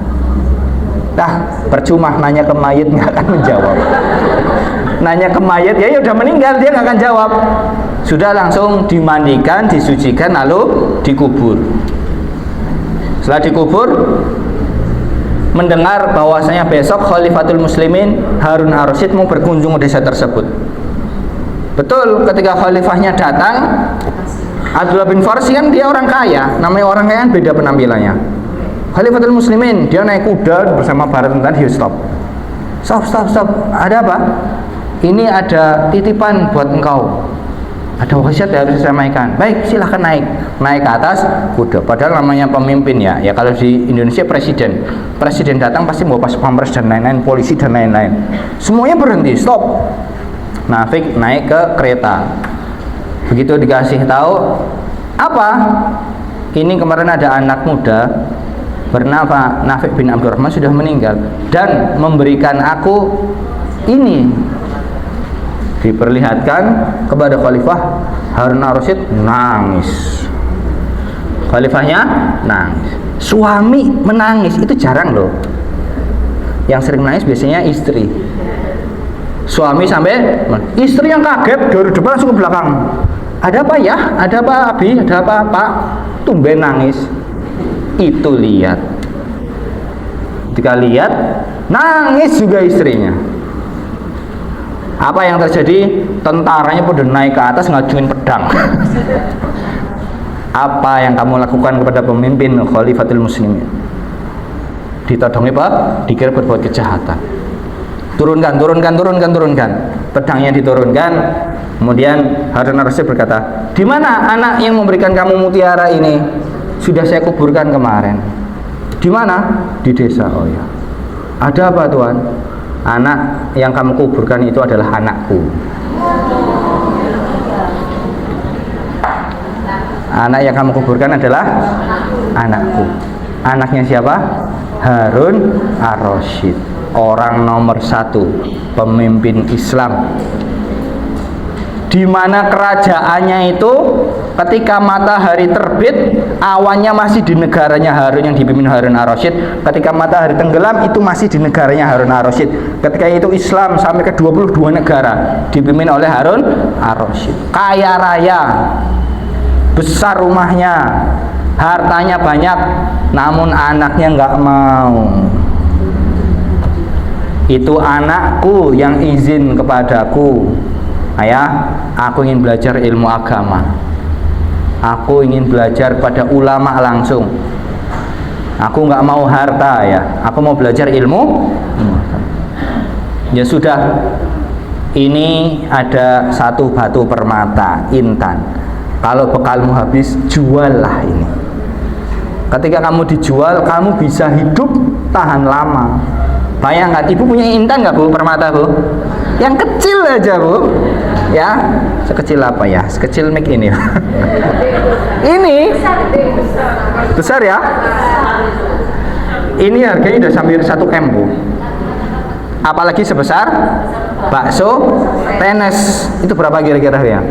Nah, percuma nanya ke mayit, nggak akan menjawab. Nanya ke mayit, ya udah meninggal, dia nggak akan jawab. Sudah langsung dimandikan, disucikan, lalu dikubur. Setelah dikubur, mendengar bahwasanya besok Khalifatul Muslimin Harun Ar-Rasyid mau berkunjung ke desa tersebut. Betul, ketika khalifahnya datang, Abdullah bin Farsi kan dia orang kaya, namanya orang kaya kan beda penampilannya. Khalifatul Muslimin, dia naik kuda bersama para tentara. Dia stop, ada apa? Ini ada titipan buat engkau, ada wasiat yang harus disampaikan. Baik, silahkan naik ke atas kuda. Padahal namanya pemimpin ya kalau di Indonesia presiden datang pasti bawa pas pampres dan lain-lain, polisi dan lain-lain, semuanya berhenti, stop. Nafik naik ke kereta. Begitu dikasih tahu, apa? Ini kemarin ada anak muda bernama Nafik bin Abdurrahman sudah meninggal dan memberikan aku ini. Diperlihatkan kepada Khalifah Harun Ar-Rasyid, nangis. Khalifahnya nangis. Suami menangis itu jarang loh. Yang sering nangis biasanya istri. Suami sampai istri yang kaget dari depan langsung ke belakang. Ada apa ya? Ada apa Abi? Ada apa Pak? Tumben nangis. Itu lihat. Ketika lihat, nangis juga istrinya. Apa yang terjadi? Tentaranya pada naik ke atas ngajuin pedang. Apa yang kamu lakukan kepada pemimpin Khalifatul Muslimin? Ditodongi Pak, dikira berbuat kejahatan. Turunkan. Pedangnya diturunkan. Kemudian Harun Ar-Rasyid berkata, di mana anak yang memberikan kamu mutiara ini? Sudah saya kuburkan kemarin. Di mana? Di desa. Oh ya. Ada apa Tuhan? Anak yang kamu kuburkan itu adalah anakku. Anak yang kamu kuburkan adalah anakku. Anaknya siapa? Harun Ar-Rasyid, orang nomor 1 pemimpin Islam, di mana kerajaannya itu ketika matahari terbit, awannya masih di negaranya Harun yang dipimpin Harun Ar-Rasyid. Ketika matahari tenggelam, itu masih di negaranya Harun Ar-Rasyid. Ketika itu Islam sampai ke 22 negara dipimpin oleh Harun Ar-Rasyid. Kaya raya, besar rumahnya, hartanya banyak, namun anaknya nggak mau. Itu anakku yang izin kepadaku, ayah, aku ingin belajar ilmu agama, aku ingin belajar pada ulama langsung, aku nggak mau harta ya, aku mau belajar ilmu. Ya sudah, ini ada satu batu permata intan, kalau bekalmu habis, juallah ini. Ketika kamu dijual, kamu bisa hidup tahan lama. Bayangkan, ibu punya intan nggak bu, permata bu? Yang kecil aja bu, ya, sekecil apa ya? Sekecil mic ini. Ini besar ya? Ini harganya udah hampir 1 M bu. Apalagi sebesar bakso tenis, itu berapa kira-kira ya?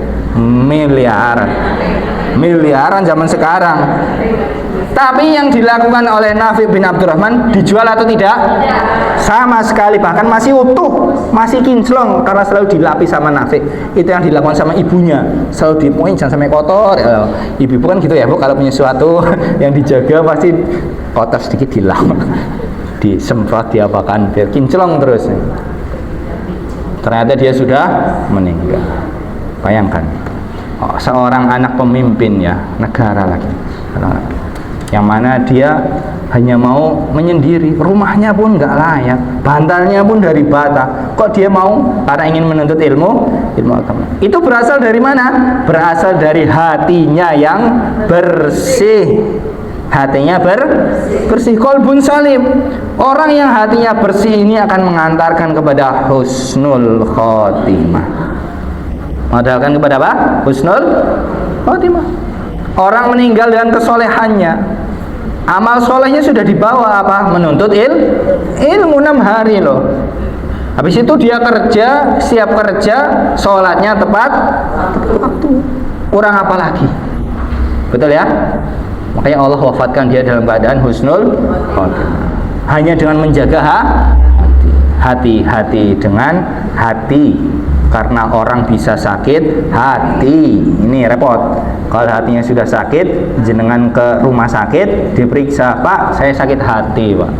Miliaran zaman sekarang. Tapi yang dilakukan oleh Nafi bin Abdurrahman dijual atau tidak? Sama sekali, bahkan masih utuh, masih kinclong, karena selalu dilapis sama Nafi. Itu yang dilakukan sama ibunya, selalu dipoin jangan sampai kotor. Ibu kan gitu ya bu, kalau punya sesuatu yang dijaga pasti kotor sedikit dilap, disemprot, diapakan biar kinclong terus. Ternyata dia sudah meninggal. Bayangkan, seorang anak pemimpin ya negara lagi, yang mana dia hanya mau menyendiri, rumahnya pun nggak layak, bantalnya pun dari bata, kok dia mau karena ingin menuntut ilmu agama. Itu berasal dari mana? Berasal dari hatinya yang bersih. Hatinya bersih, qalbun salim. Orang yang hatinya bersih ini akan mengantarkan kepada husnul khotimah. Mengantarkan kepada apa? Husnul khotimah. Orang meninggal dengan kesolehannya, amal solehnya sudah dibawa apa? Menuntut ilmu 6 hari loh. Habis itu dia kerja, siap kerja, sholatnya tepat waktu. Kurang apa lagi? Betul ya? Makanya Allah wafatkan dia dalam keadaan husnul khotimah. Hanya dengan menjaga hati dengan hati. Karena orang bisa sakit hati, ini repot. Kalau hatinya sudah sakit, jenengan ke rumah sakit, diperiksa, Pak, saya sakit hati, Pak.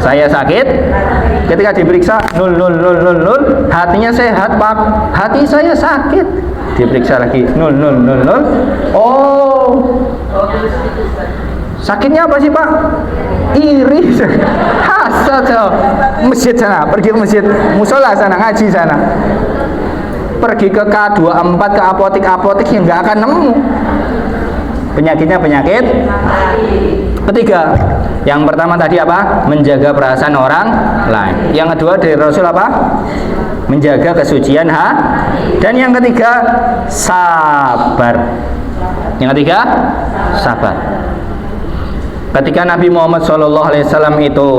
Saya sakit. Ketika diperiksa 0, hatinya sehat, Pak. Hati saya sakit. Diperiksa lagi 0. Oh, sakitnya apa sih Pak? Iri. Hasad. Masjid sana, pergi ke masjid, musola sana, ngaji sana. Pergi ke K24, ke apotek yang nggak akan nemu. Penyakitnya penyakit ketiga. Yang pertama tadi apa? Menjaga perasaan orang lain. Yang kedua dari Rasul apa? Menjaga kesucian dan yang ketiga sabar. Yang ketiga sabar. Ketika Nabi Muhammad SAW itu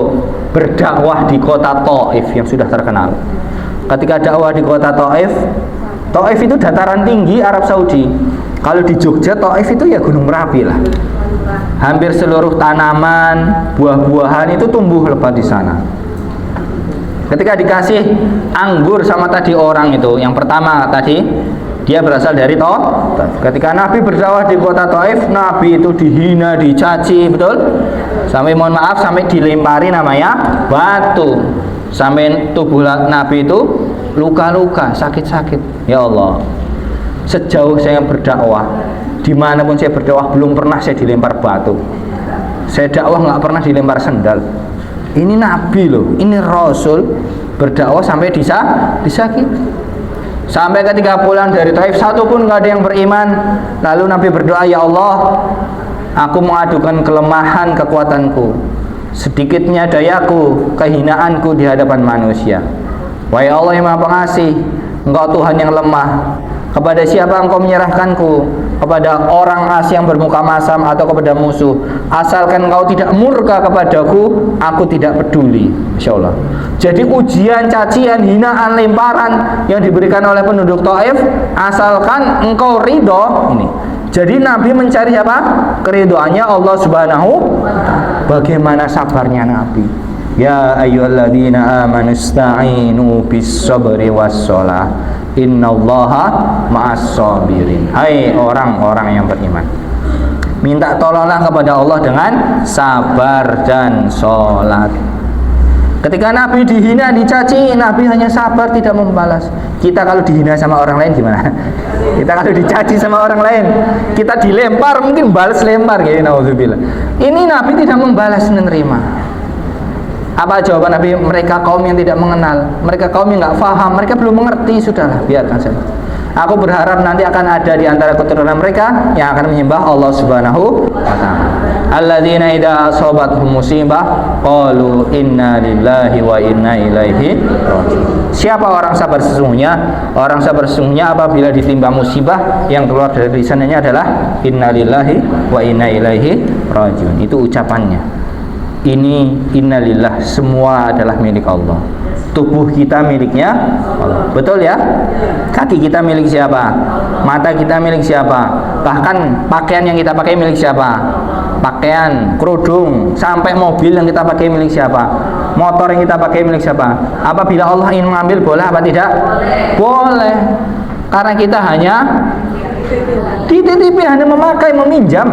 berdakwah di kota Taif yang sudah terkenal. Ketika dakwah di kota Taif itu dataran tinggi Arab Saudi. Kalau di Jogja, Taif itu ya Gunung Merapi lah. Hampir seluruh tanaman, buah-buahan itu tumbuh lebat di sana. Ketika dikasih anggur sama tadi orang itu, yang pertama tadi dia berasal dari Taif. Ketika Nabi berdakwah di kota Taif, Nabi itu dihina, dicaci, betul? Sampai mohon maaf, sampai dilempari namanya batu. Sampai tubuh Nabi itu luka-luka, sakit-sakit. Ya Allah, sejauh saya berdakwah, dimanapun saya berdakwah, belum pernah saya dilempar batu. Saya dakwah nggak pernah dilempar sendal. Ini Nabi loh, ini Rasul berdakwah sampai disakiti. Sampai ketika pulang dari Taif, satu pun nggak ada yang beriman. Lalu Nabi berdoa, ya Allah, aku mengadukan kelemahan kekuatanku, sedikitnya dayaku, kehinaanku di hadapan manusia. Wahai Allah yang Maha Pengasih, Engkau Tuhan yang lemah, Kepada siapa engkau menyerahkanku? Kepada orang asing yang bermuka masam atau kepada musuh? Asalkan engkau tidak murka kepadaku, aku tidak peduli. Masya Allah. Jadi ujian, cacian, hinaan, lemparan yang diberikan oleh penduduk Taif, asalkan engkau ridho, ini. Jadi Nabi mencari apa? Keridhoannya Allah Subhanahu wa ta'ala. Bagaimana sabarnya Nabi? Ya ayyuhalladzina amanu ista'inu bis sabri was shalah. Innallaha ma'as sabirin. Hai orang-orang yang beriman, minta tolonglah kepada Allah dengan sabar dan sholat. Ketika Nabi dihina, dicaci, Nabi hanya sabar, tidak membalas. Kita kalau dihina sama orang lain gimana? Kita kalau dicaci sama orang lain, kita dilempar, mungkin balas lempar gitu. Nauzubillah. Ini Nabi tidak membalas, menerima. Apa jawaban Nabi? Mereka kaum yang tidak mengenal, mereka kaum yang nggak faham, mereka belum mengerti, sudahlah, biarkan saja. Aku berharap nanti akan ada di antara keturunan mereka yang akan menyembah Allah Subhanahu wa ta'ala. Alladzina idza asabatuhum musibah qalu inna lillahi wa inna ilaihi raji'un. Siapa orang sabar sesungguhnya? Orang sabar sesungguhnya apabila ditimpa musibah, yang keluar dari lisannya adalah inna lillahi wa inna ilaihi raji'un. Itu ucapannya. Ini innalillah, semua adalah milik Allah. Tubuh kita miliknya Allah. Betul ya? Kaki kita milik siapa? Mata kita milik siapa? Bahkan pakaian yang kita pakai milik siapa? Pakaian, kerudung, sampai mobil yang kita pakai milik siapa? Motor yang kita pakai milik siapa? Apabila Allah ingin mengambil, boleh apa tidak? Boleh. Karena kita hanya dititipi, hanya memakai, meminjam.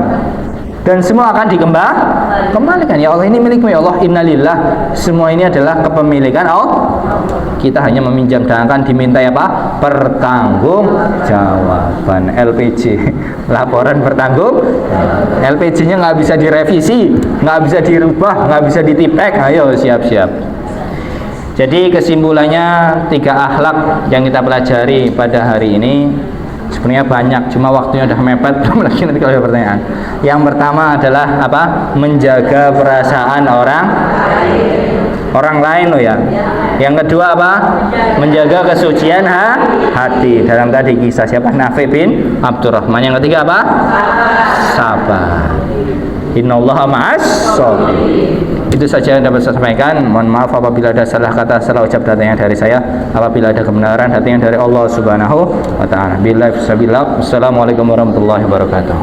Dan semua akan dikembalikan. Ya Allah, ini milikmu ya Allah, innalillah. Semua ini adalah kepemilikan Allah. Kita hanya meminjam dan akan diminta apa? Pertanggungjawaban. LPJ, laporan bertanggung. LPJ-nya nggak bisa direvisi, nggak bisa dirubah, nggak bisa ditipek. Ayo siap-siap. Jadi kesimpulannya, 3 akhlak yang kita pelajari pada hari ini sebenarnya banyak, cuma waktunya udah mepet, belum lagi nanti kalau ada pertanyaan. Yang pertama adalah apa? Menjaga perasaan orang lain loh ya. Yang kedua apa? Menjaga kesucian hati. Dalam tadi kisah siapa? Nafi bin Abdurrahman. Yang ketiga apa? Sabar. Innallaha ma'as sabirin. Itu saja yang dapat saya sampaikan. Mohon maaf apabila ada salah kata, salah ucap, datangnya dari saya. Apabila ada kebenaran, datangnya dari Allah Subhanahu wa ta'ala. Billahi fisabilillah. Wassalamualaikum warahmatullahi wabarakatuh.